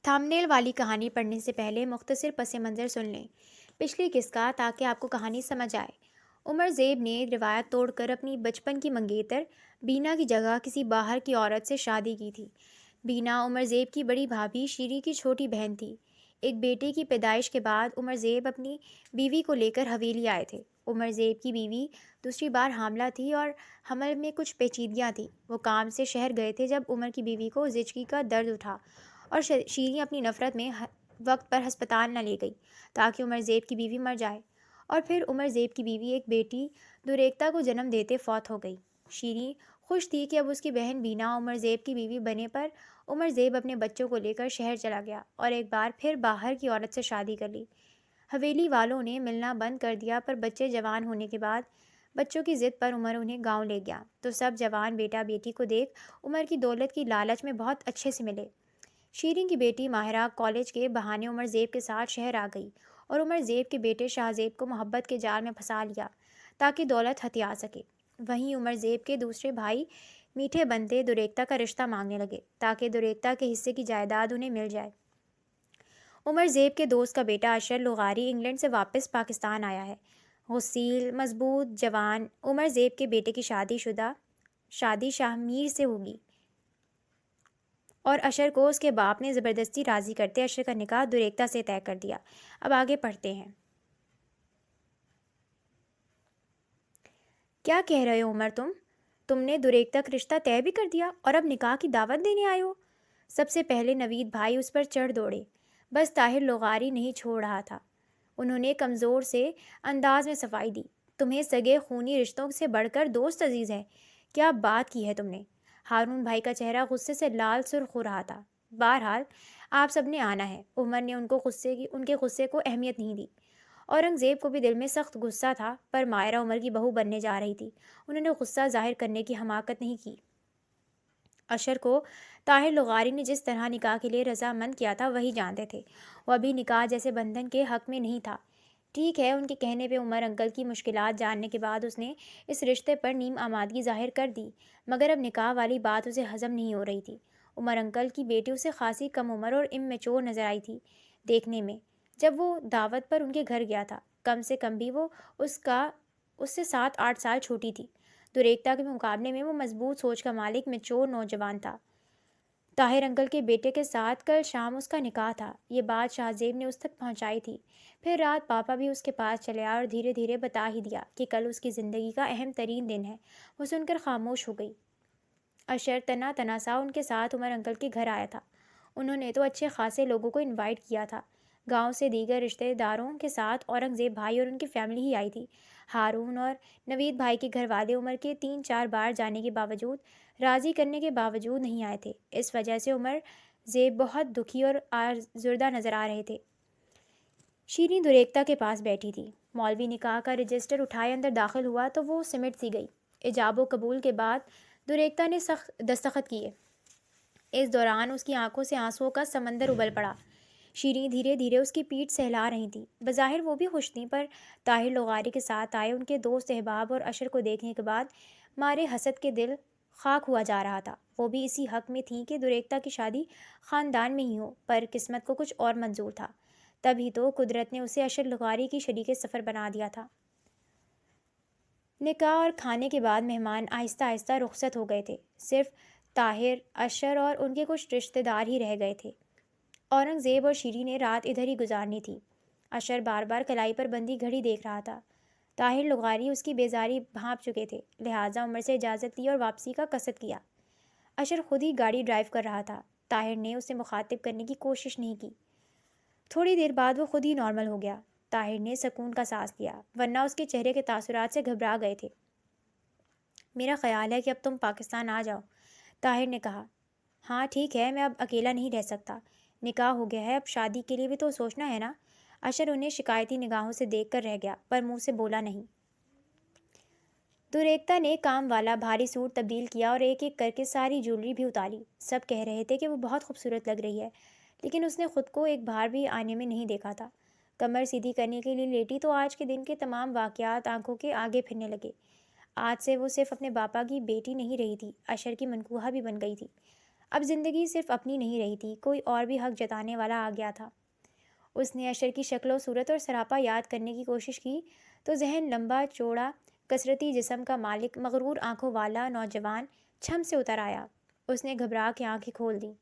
تھامنیل والی کہانی پڑھنے سے پہلے مختصر پس منظر سن لیں پچھلی قسط کا، تاکہ آپ کو کہانی سمجھ آئے۔ عمر زیب نے روایت توڑ کر اپنی بچپن کی منگیتر بینا کی جگہ کسی باہر کی عورت سے شادی کی تھی۔ بینا عمر زیب کی بڑی بھابھی شیری کی چھوٹی بہن تھی۔ ایک بیٹے کی پیدائش کے بعد عمر زیب اپنی بیوی کو لے کر حویلی آئے تھے۔ عمر زیب کی بیوی دوسری بار حاملہ تھی اور حمل میں کچھ پیچیدگیاں تھیں۔ وہ کام سے شہر گئے تھے جب عمر کی بیوی کو زچگی کا درد اٹھا اور شیریں اپنی نفرت میں وقت پر ہسپتال نہ لے گئی تاکہ عمر زیب کی بیوی مر جائے، اور پھر عمر زیب کی بیوی ایک بیٹی دوریکتا کو جنم دیتے فوت ہو گئی۔ شیریں خوش تھی کہ اب اس کی بہن بینا عمر زیب کی بیوی بنے پر عمر زیب اپنے بچوں کو لے کر شہر چلا گیا اور ایک بار پھر باہر کی عورت سے شادی کر لی۔ حویلی والوں نے ملنا بند کر دیا، پر بچے جوان ہونے کے بعد بچوں کی ضد پر عمر انہیں گاؤں لے گیا تو سب جوان بیٹا بیٹی کو دیکھ عمر کی دولت کی لالچ میں بہت اچھے سے ملے۔ شیریں کی بیٹی ماہرہ کالج کے بہانے عمر زیب کے ساتھ شہر آ گئی اور عمر زیب کے بیٹے شاہ زیب کو محبت کے جال میں پھنسا لیا تاکہ دولت ہتھیا سکے۔ وہیں عمر زیب کے دوسرے بھائی میٹھے بنتے دوریکتا کا رشتہ مانگنے لگے تاکہ دوریکتا کے حصے کی جائیداد انہیں مل جائے۔ عمر زیب کے دوست کا بیٹا اشر لغاری انگلینڈ سے واپس پاکستان آیا ہے۔ غسیل مضبوط جوان عمر زیب کے بیٹے کی شادی شاہ میر سے ہوگی، اور اشر کو اس کے باپ نے زبردستی راضی کرتے اشر کا نکاح دوریکتا سے طے کر دیا۔ اب آگے پڑھتے ہیں۔ کیا کہہ رہے ہو عمر، تم نے دوریکتا کا رشتہ طے بھی کر دیا اور اب نکاح کی دعوت دینے آئے ہو؟ سب سے پہلے نوید بھائی اس پر چڑھ دوڑے، بس طاہر لغاری نہیں چھوڑ رہا تھا۔ انہوں نے کمزور سے انداز میں صفائی دی، تمہیں سگے خونی رشتوں سے بڑھ کر دوست عزیز ہے، کیا بات کی ہے تم نے؟ ہارون بھائی کا چہرہ غصے سے لال سرخ ہو رہا تھا۔ بہرحال آپ سب نے آنا ہے۔ عمر نے ان کے غصے کو اہمیت نہیں دی۔ اورنگزیب کو بھی دل میں سخت غصہ تھا، پر مائرہ عمر کی بہو بننے جا رہی تھی، انہوں نے غصہ ظاہر کرنے کی حماقت نہیں کی۔ اشر کو طاہر لغاری نے جس طرح نکاح کے لیے رضامند کیا تھا وہی جانتے تھے، وہ ابھی نکاح جیسے بندھن کے حق میں نہیں تھا۔ ٹھیک ہے، ان کے کہنے پہ عمر انکل کی مشکلات جاننے کے بعد اس نے اس رشتے پر نیم آمادگی ظاہر کر دی، مگر اب نکاح والی بات اسے ہضم نہیں ہو رہی تھی۔ عمر انکل کی بیٹی اسے خاصی کم عمر اور اممیچور نظر آئی تھی دیکھنے میں جب وہ دعوت پر ان کے گھر گیا تھا، کم سے کم بھی وہ اس سے 7-8 سال چھوٹی تھی۔ دوریکتا کے مقابلے میں وہ مضبوط سوچ کا مالک میچور نوجوان تھا۔ طاہر انکل کے بیٹے کے ساتھ کل شام اس کا نکاح تھا، یہ بات شاہ زیب نے اس تک پہنچائی تھی۔ پھر رات پاپا بھی اس کے پاس چلے آئے اور دھیرے دھیرے بتا ہی دیا کہ کل اس کی زندگی کا اہم ترین دن ہے۔ وہ سن کر خاموش ہو گئی۔ اشر تنا سا ان کے ساتھ عمر انکل کے گھر آیا تھا۔ انہوں نے تو اچھے خاصے لوگوں کو انوائٹ کیا تھا، گاؤں سے دیگر رشتہ داروں کے ساتھ اورنگزیب بھائی اور ان کی فیملی ہی آئی تھی۔ ہارون اور نوید بھائی کے گھر والے عمر کے 3-4 بار جانے کے باوجود، راضی کرنے کے باوجود نہیں آئے تھے۔ اس وجہ سے عمر زیب بہت دکھی اور آزردہ نظر آ رہے تھے۔ شیریں دوریکتا کے پاس بیٹھی تھی۔ مولوی نکاح کا رجسٹر اٹھائے اندر داخل ہوا تو وہ سمٹ سی گئی۔ ایجاب و قبول کے بعد دوریکتا نے دستخط کیے۔ اس دوران اس کی آنکھوں سے آنسوؤں کا سمندر ابل پڑا۔ شیریں دھیرے دھیرے اس کی پیٹھ سہلا رہی تھی۔ بظاہر وہ بھی خوش تھیں، پر طاہر لغاری کے ساتھ آئے ان کے دوست احباب اور اشر کو دیکھنے کے بعد مارے حسد کے دل خاک ہوا جا رہا تھا۔ وہ بھی اسی حق میں تھیں کہ دوریکتا کی شادی خاندان میں ہی ہو، پر قسمت کو کچھ اور منظور تھا۔ تبھی تو قدرت نے اسے اشر لغاری کی شریک سفر بنا دیا تھا۔ نکاح اور کھانے کے بعد مہمان آہستہ آہستہ رخصت ہو گئے تھے۔ صرف طاہر، اشر اور ان کے کچھ رشتہ دار ہی رہ گئے تھے۔ اورنگزیب اور شیریں نے رات ادھر ہی گزارنی تھی۔ اشر بار بار کلائی پر بندھی گھڑی دیکھ رہا تھا۔ طاہر لغاری اس کی بیزاری بھانپ چکے تھے، لہٰذا عمر سے اجازت لی اور واپسی کا قصد کیا۔ اشر خود ہی گاڑی ڈرائیو کر رہا تھا۔ طاہر نے اسے مخاطب کرنے کی کوشش نہیں کی۔ تھوڑی دیر بعد وہ خود ہی نارمل ہو گیا۔ طاہر نے سکون کا سانس لیا، ورنہ اس کے چہرے کے تاثرات سے گھبرا گئے تھے۔ میرا خیال ہے کہ اب تم پاکستان آ جاؤ، طاہر نے کہا۔ ہاں ٹھیک ہے، میں اب اکیلا نہیں رہ سکتا، نکاح ہو گیا ہے، اب شادی کے لیے بھی تو سوچنا ہے نا۔ اشر انہیں شکایتی نگاہوں سے دیکھ کر رہ گیا، پر منہ سے بولا نہیں۔ دوریکتا نے کام والا بھاری سوٹ تبدیل کیا اور ایک ایک کر کے ساری جولری بھی اتاری۔ سب کہہ رہے تھے کہ وہ بہت خوبصورت لگ رہی ہے، لیکن اس نے خود کو ایک بار بھی آئینے میں نہیں دیکھا تھا۔ کمر سیدھی کرنے کے لیے لیٹی تو آج کے دن کے تمام واقعات آنکھوں کے آگے پھرنے لگے۔ آج سے وہ صرف اپنے باپا کی بیٹی نہیں رہی تھی، اشر کی منکوحہ بھی بن گئی تھی۔ اب زندگی صرف اپنی نہیں رہی تھی، کوئی اور بھی حق جتانے والا آ گیا تھا۔ اس نے اشر کی شکل و صورت اور سراپا یاد کرنے کی کوشش کی تو ذہن لمبا چوڑا کثرتی جسم کا مالک مغرور آنکھوں والا نوجوان چھم سے اتر آیا۔ اس نے گھبرا کے آنکھیں کھول دیں۔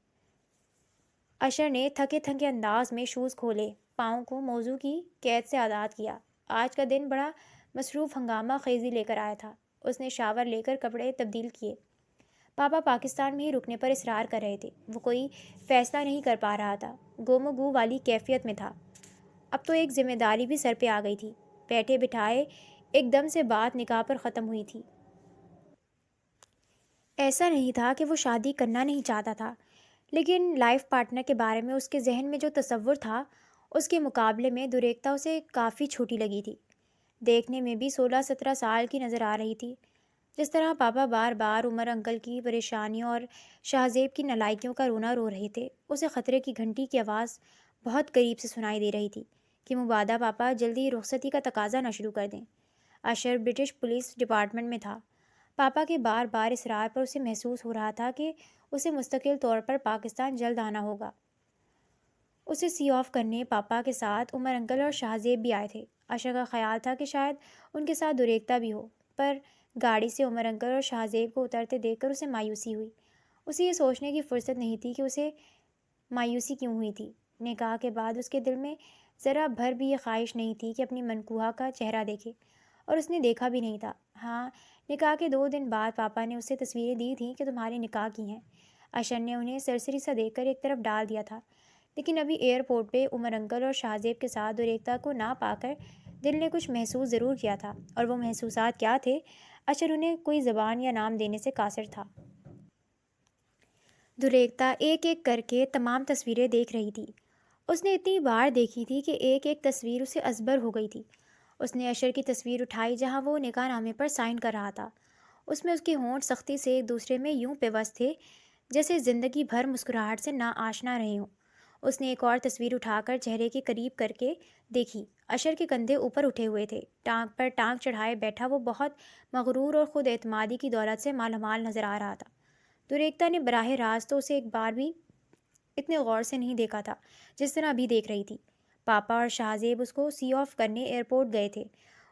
اشر نے تھکے تھکے انداز میں شوز کھولے، پاؤں کو موضوع کی قید سے آزاد کیا۔ آج کا دن بڑا مصروف ہنگامہ خیزی لے کر آیا تھا۔ اس نے شاور لے کر کپڑے تبدیل کیے۔ پاپا پاکستان میں ہی رکنے پر اصرار کر رہے تھے۔ وہ کوئی فیصلہ نہیں کر پا رہا تھا، گم و گو والی کیفیت میں تھا۔ اب تو ایک ذمہ داری بھی سر پہ آ گئی تھی۔ بیٹھے بٹھائے ایک دم سے بات نکاح پر ختم ہوئی تھی۔ ایسا نہیں تھا کہ وہ شادی کرنا نہیں چاہتا تھا، لیکن لائف پارٹنر کے بارے میں اس کے ذہن میں جو تصور تھا اس کے مقابلے میں دریکتا اسے کافی چھوٹی لگی تھی۔ دیکھنے میں بھی 16-17 سال کی نظر آ رہی تھی۔ جس طرح پاپا بار بار عمر انکل کی پریشانیوں اور شاہ زیب کی نالائکیوں کا رونا رو رہے تھے، اسے خطرے کی گھنٹی کی آواز بہت قریب سے سنائی دے رہی تھی کہ مبادہ پاپا جلدی رخصتی کا تقاضا نہ شروع کر دیں۔ اشر برٹش پولیس ڈپارٹمنٹ میں تھا۔ پاپا کے بار بار اصرار پر اسے محسوس ہو رہا تھا کہ اسے مستقل طور پر پاکستان جلد آنا ہوگا۔ اسے سی آف کرنے پاپا کے ساتھ عمر انکل اور شاہ زیب بھی آئے تھے۔ اشر کا خیال تھا کہ شاید ان کے ساتھ دریکتا بھی ہو، پر گاڑی سے عمر انکل اور شاہ زیب کو اترتے دیکھ کر اسے مایوسی ہوئی۔ اسے یہ سوچنے کی فرصت نہیں تھی کہ اسے مایوسی کیوں ہوئی تھی۔ نکاح کے بعد اس کے دل میں ذرا بھر بھی یہ خواہش نہیں تھی کہ اپنی منکوحہ کا چہرہ دیکھے، اور اس نے دیکھا بھی نہیں تھا۔ ہاں، نکاح کے 2 دن بعد پاپا نے اسے تصویریں دی تھیں کہ تمہارے نکاح کی ہیں۔ اشر نے انہیں سرسری سا دیکھ کر ایک طرف ڈال دیا تھا، لیکن ابھی ایئرپورٹ پہ عمر انکل اور شاہ زیب کے ساتھ دریکتا کو نہ پا کر دل نے کچھ محسوس ضرور کیا تھا، اور وہ محسوسات کیا تھے اشر انہیں کوئی زبان یا نام دینے سے قاصر تھا۔ دریکتا ایک ایک کر کے تمام تصویریں دیکھ رہی تھی۔ اس نے اتنی بار دیکھی تھی کہ ایک ایک تصویر اسے ازبر ہو گئی تھی۔ اس نے اشر کی تصویر اٹھائی جہاں وہ نکاح نامے پر سائن کر رہا تھا۔ اس میں اس کے ہونٹ سختی سے ایک دوسرے میں یوں پیوست تھے جیسے زندگی بھر مسکراہٹ سے نا آشنا رہے ہوں۔ اس نے ایک اور تصویر اٹھا کر چہرے کے قریب کر کے دیکھی۔ اشر کے کندھے اوپر اٹھے ہوئے تھے، ٹانگ پر ٹانگ چڑھائے بیٹھا وہ بہت مغرور اور خود اعتمادی کی دولت سے مال مال نظر آ رہا تھا۔ دریکتا نے براہ راست تو اسے ایک بار بھی اتنے غور سے نہیں دیکھا تھا جس طرح ابھی دیکھ رہی تھی۔ پاپا اور شاہ زیب اس کو سی آف کرنے ایئرپورٹ گئے تھے۔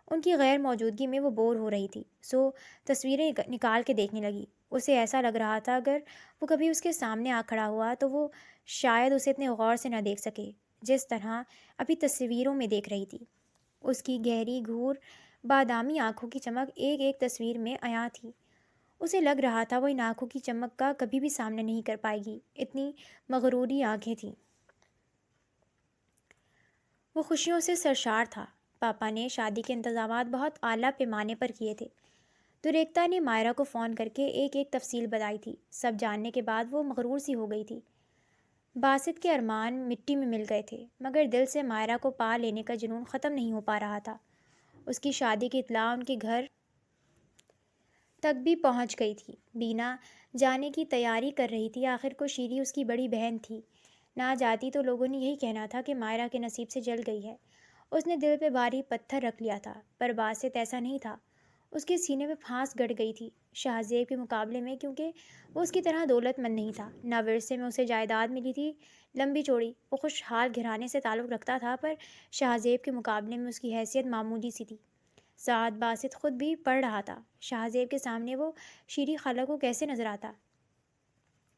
ان کی غیر موجودگی میں وہ بور ہو رہی تھی، سو تصویریں نکال کے دیکھنے لگی۔ اسے ایسا لگ رہا تھا اگر وہ کبھی اس کے سامنے آ کھڑا ہوا تو وہ شاید اسے اتنے غور سے نہ دیکھ سکے جس طرح ابھی تصویروں میں دیکھ رہی تھی۔ اس کی گہری گھور بادامی آنکھوں کی چمک ایک ایک تصویر میں عیاں تھی۔ اسے لگ رہا تھا وہ ان آنکھوں کی چمک کا کبھی بھی سامنا نہیں کر پائے گی، اتنی مغروری آنکھیں تھیں۔ وہ خوشیوں سے سرشار تھا۔ پاپا نے شادی کے انتظامات بہت اعلیٰ پیمانے پر کیے تھے۔ دریکتا نے مائرہ کو فون کر کے ایک ایک تفصیل بتائی تھی۔ سب جاننے کے بعد وہ مغرور سی ہو گئی تھی۔ باسط کے ارمان مٹی میں مل گئے تھے، مگر دل سے مائرہ کو پا لینے کا جنون ختم نہیں ہو پا رہا تھا۔ اس کی شادی کی اطلاع ان کے گھر تک بھی پہنچ گئی تھی۔ بینا جانے کی تیاری کر رہی تھی، آخر کو شیری اس کی بڑی بہن تھی۔ نہ جاتی تو لوگوں نے یہی کہنا تھا کہ مائرہ کے نصیب سے جل گئی ہے۔ اس نے دل پہ بھاری پتھر رکھ لیا تھا، پر باسط ایسا نہیں تھا۔ اس کے سینے میں پھانس گڑ گئی تھی شاہ زیب کے مقابلے میں، کیونکہ وہ اس کی طرح دولت مند نہیں تھا۔ نہ ورثے میں اسے جائیداد ملی تھی لمبی چوڑی۔ وہ خوشحال گھرانے سے تعلق رکھتا تھا، پر شاہ زیب کے مقابلے میں اس کی حیثیت معمولی سی تھی۔ ساتھ باسط خود بھی پڑھ رہا تھا۔ شاہ زیب کے سامنے وہ شیری خالہ کو کیسے نظر آتا؟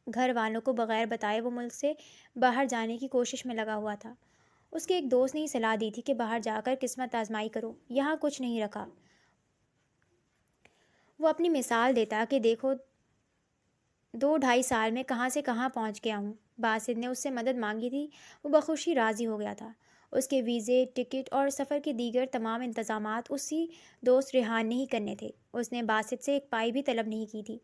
گھر والوں کو بغیر بتائے وہ ملک سے باہر جانے کی کوشش میں لگا ہوا تھا۔ اس کے ایک دوست نے ہی صلاح دی تھی کہ باہر جا کر قسمت آزمائی کرو، یہاں کچھ نہیں رکھا۔ وہ اپنی مثال دیتا کہ دیکھو 2-2.5 سال میں کہاں سے کہاں پہنچ گیا ہوں۔ باسط نے اس سے مدد مانگی تھی، وہ بخوشی راضی ہو گیا تھا۔ اس کے ویزے، ٹکٹ اور سفر کے دیگر تمام انتظامات اسی دوست ریحان نے ہی کرنے تھے۔ اس نے باسط سے ایک پائی بھی طلب نہیں کی تھی۔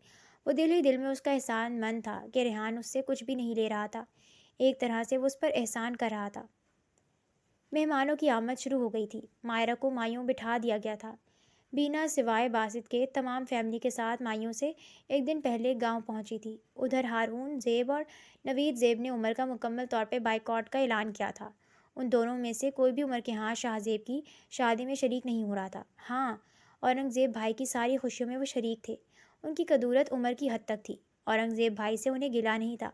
وہ دل ہی دل میں اس کا احسان مند تھا کہ ریحان اس سے کچھ بھی نہیں لے رہا تھا، ایک طرح سے وہ اس پر احسان کر رہا تھا۔ مہمانوں کی آمد شروع ہو گئی تھی۔ مائرہ کو مائیوں بٹھا دیا گیا تھا۔ بینا سوائے باسط کے تمام فیملی کے ساتھ مائیوں سے ایک دن پہلے گاؤں پہنچی تھی۔ ادھر ہارون زیب اور نوید زیب نے عمر کا مکمل طور پہ بائیکاٹ کا اعلان کیا تھا۔ ان دونوں میں سے کوئی بھی عمر کے ہاں شاہ زیب کی شادی میں شریک نہیں ہو رہا تھا۔ ہاں، اورنگ زیب بھائی کی ساری خوشیوں میں وہ شریک تھے۔ ان کی کدورت عمر کی حد تک تھی۔ اورنگزیب بھائی سے انہیں گلا نہیں تھا۔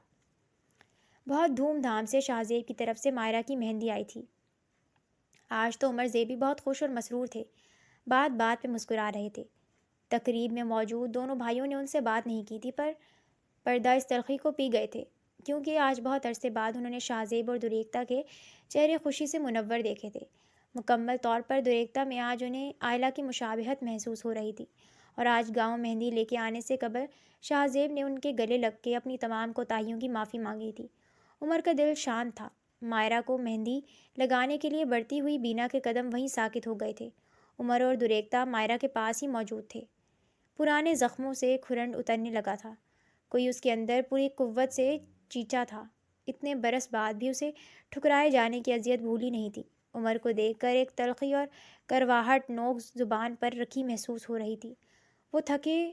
بہت دھوم دھام سے شاہزیب کی طرف سے مائرہ کی مہندی آئی تھی۔ آج تو عمر زیب بھی بہت خوش اور مسرور تھے، بات بات پہ مسکرا رہے تھے۔ تقریب میں موجود دونوں بھائیوں نے ان سے بات نہیں کی تھی، پر پردہ اس تلخی کو پی گئے تھے، کیونکہ آج بہت عرصے بعد انہوں نے شاہزیب اور دریکتا کے چہرے خوشی سے منور دیکھے تھے۔ مکمل طور پر دریکتا میں آج انہیں آئلہ کی مشابہت محسوس ہو رہی تھی، اور آج گاؤں مہندی لے کے آنے سے قبل شاہزیب نے ان کے گلے لگ کے اپنی تمام کوتاہیوں کی معافی مانگی تھی۔ عمر کا دل شانت تھا۔ مائرہ کو مہندی لگانے کے لیے بڑھتی ہوئی بینا کے قدم وہیں ساکت ہو گئے تھے۔ عمر اور دریکتا مائرہ کے پاس ہی موجود تھے۔ پرانے زخموں سے کھرنڈ اترنے لگا تھا، کوئی اس کے اندر پوری قوت سے چیچا تھا۔ اتنے برس بعد بھی اسے ٹھکرائے جانے کی اذیت بھولی نہیں تھی۔ عمر کو دیکھ کر ایک تلخی اور کرواہٹ نوک زبان پر رکھی محسوس ہو رہی تھی۔ وہ تھکے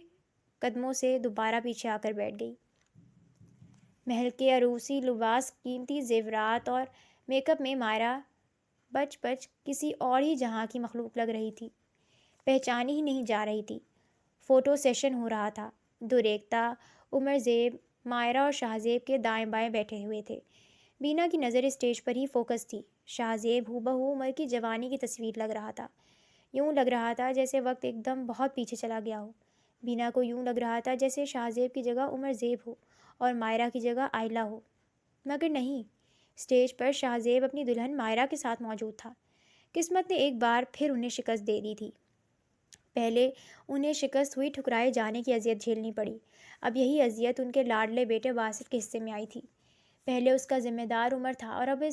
قدموں سے دوبارہ پیچھے آ کر بیٹھ گئی۔ محل کے عروسی لباس، قیمتی زیورات اور میک اپ میں مائرہ بچ کسی اور ہی جہاں کی مخلوق لگ رہی تھی، پہچانی ہی نہیں جا رہی تھی۔ فوٹو سیشن ہو رہا تھا۔ دریکتا، عمر زیب، مائرہ اور شاہزیب کے دائیں بائیں بیٹھے ہوئے تھے۔ بینا کی نظر اسٹیج پر ہی فوکس تھی۔ شاہزیب ہو بہو عمر کی جوانی کی تصویر لگ رہا تھا۔ یوں لگ رہا تھا جیسے وقت ایک دم بہت پیچھے چلا گیا ہو۔ بینا کو یوں لگ رہا تھا جیسے شاہزیب کی جگہ عمر زیب ہو اور مائرہ کی جگہ آئلہ ہو، مگر نہیں، اسٹیج پر شاہزیب اپنی دلہن مائرہ کے ساتھ موجود تھا۔ قسمت نے ایک بار پھر انہیں شکست دے دی تھی۔ پہلے انہیں شکست ہوئی ٹھکرائے جانے کی اذیت جھیلنی پڑی، اب یہی اذیت ان کے لاڈلے بیٹے باسط کے حصے میں آئی تھی۔ پہلے اس کا ذمہ دار عمر تھا، اور اب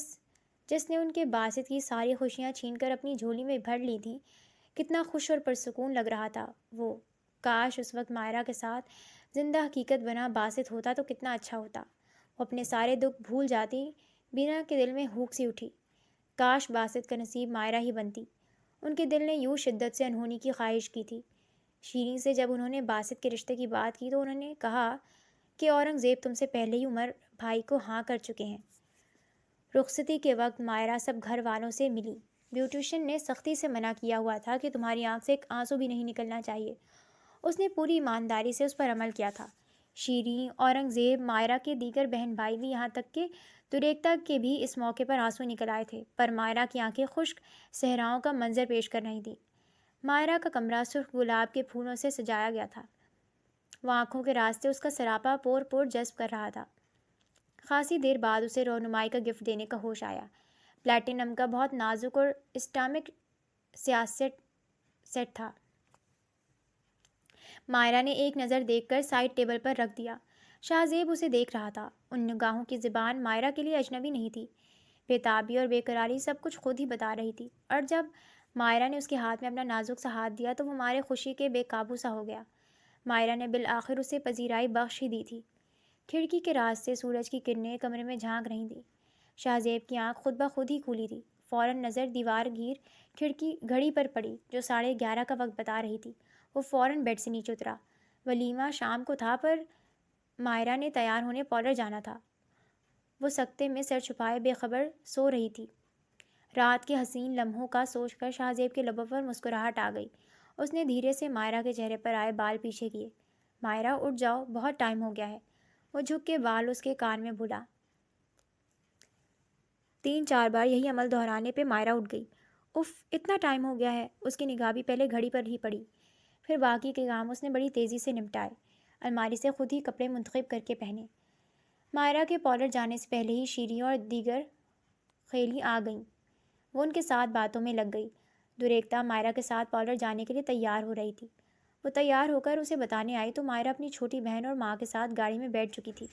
جس نے ان کے باسط کی ساری خوشیاں چھین کر اپنی جھولی میں بھر لی تھیں، کتنا خوش اور پرسکون لگ رہا تھا وہ۔ کاش اس وقت مائرہ کے ساتھ زندہ حقیقت بنا باسط ہوتا تو کتنا اچھا ہوتا۔ وہ اپنے سارے دکھ بھول جاتی۔ بینا کے دل میں ہوک سی اٹھی، کاش باسط کا نصیب مائرہ ہی بنتی۔ ان کے دل نے یوں شدت سے انہونی کی خواہش کی تھی۔ شیریں سے جب انہوں نے باسط کے رشتے کی بات کی تو انہوں نے کہا کہ اورنگزیب تم سے پہلے ہی عمر بھائی کو ہاں کر چکے ہیں۔ رخصتی کے وقت مائرہ سب گھر والوں سے ملی۔ بیوٹیشین نے سختی سے منع کیا ہوا تھا کہ تمہاری آنکھ سے ایک آنسو بھی نہیں نکلنا چاہیے۔ اس نے پوری ایمانداری سے اس پر عمل کیا تھا۔ شیریں، اورنگزیب، مائرہ کے دیگر بہن بھائی بھی، یہاں تک کہ دریکتا کے بھی اس موقع پر آنسو نکل آئے تھے، پر مائرہ کی آنکھیں خشک صحراؤں کا منظر پیش کر رہی تھیں۔ مائرہ کا کمرہ سرخ گلاب کے پھولوں سے سجایا گیا تھا۔ وہ آنکھوں کے راستے اس کا سراپا پور پور جذب کر رہا تھا۔ خاصی دیر بعد اسے رونمائی کا گفٹ دینے کا ہوش آیا۔ پلیٹینم کا بہت نازک اور اسٹامک سیاست سیٹ تھا۔ مائرہ نے ایک نظر دیکھ کر سائڈ ٹیبل پر رکھ دیا۔ شاہزیب اسے دیکھ رہا تھا۔ ان نگاہوں کی زبان مائرہ کے لیے اجنبی نہیں تھی۔ بےتابی اور بے قراری سب کچھ خود ہی بتا رہی تھی، اور جب مائرہ نے اس کے ہاتھ میں اپنا نازک سا ہاتھ دیا تو وہ مارے خوشی کے بے قابو سا ہو گیا۔ مائرہ نے بالآخر اسے پذیرائی بخش ہی دی تھی۔ کھڑکی کے راز سے سورج کی کرنیں کمرے میں جھانک رہی تھیں۔ شاہزیب کی آنکھ خود بخود ہی کھلی تھی۔ فوراً نظر دیوار گیر کھڑکی گھڑی پر پڑی جو 11:30 کا وقت بتا رہی تھی۔ وہ فوراً بیڈ سے نیچے اترا۔ ولیمہ شام کو تھا، پر مائرہ نے تیار ہونے پارلر جانا تھا۔ وہ سکتے میں سر چھپائے بے خبر سو رہی تھی۔ رات کے حسین لمحوں کا سوچ کر شاہزیب کے لبوں پر مسکراہٹ آ گئی۔ اس نے دھیرے سے مائرہ کے چہرے پر آئے بال پیچھے کیے۔ مائرہ اٹھ جاؤ، بہت ٹائم ہو گیا ہے۔ وہ جھک کے بال اس کے کان میں بولا۔ 3-4 بار یہی عمل دہرانے پہ مائرہ اٹھ گئی۔ اف، اتنا ٹائم ہو گیا ہے۔ اس کی نگاہ بھی پہلے گھڑی پر ہی پڑی، پھر باقی کے کام اس نے بڑی تیزی سے نمٹائے۔ الماری سے خود ہی کپڑے منتخب کر کے پہنے۔ مائرہ کے پارلر جانے سے پہلے ہی شیریں اور دیگر خیلی آ گئیں۔ وہ ان کے ساتھ باتوں میں لگ گئی۔ دریکتا مائرہ کے ساتھ پارلر جانے کے لیے تیار ہو رہی تھی۔ وہ تیار ہو کر اسے بتانے آئی تو مائرہ اپنی چھوٹی بہن اور ماں کے ساتھ گاڑی میں بیٹھ چکی تھی۔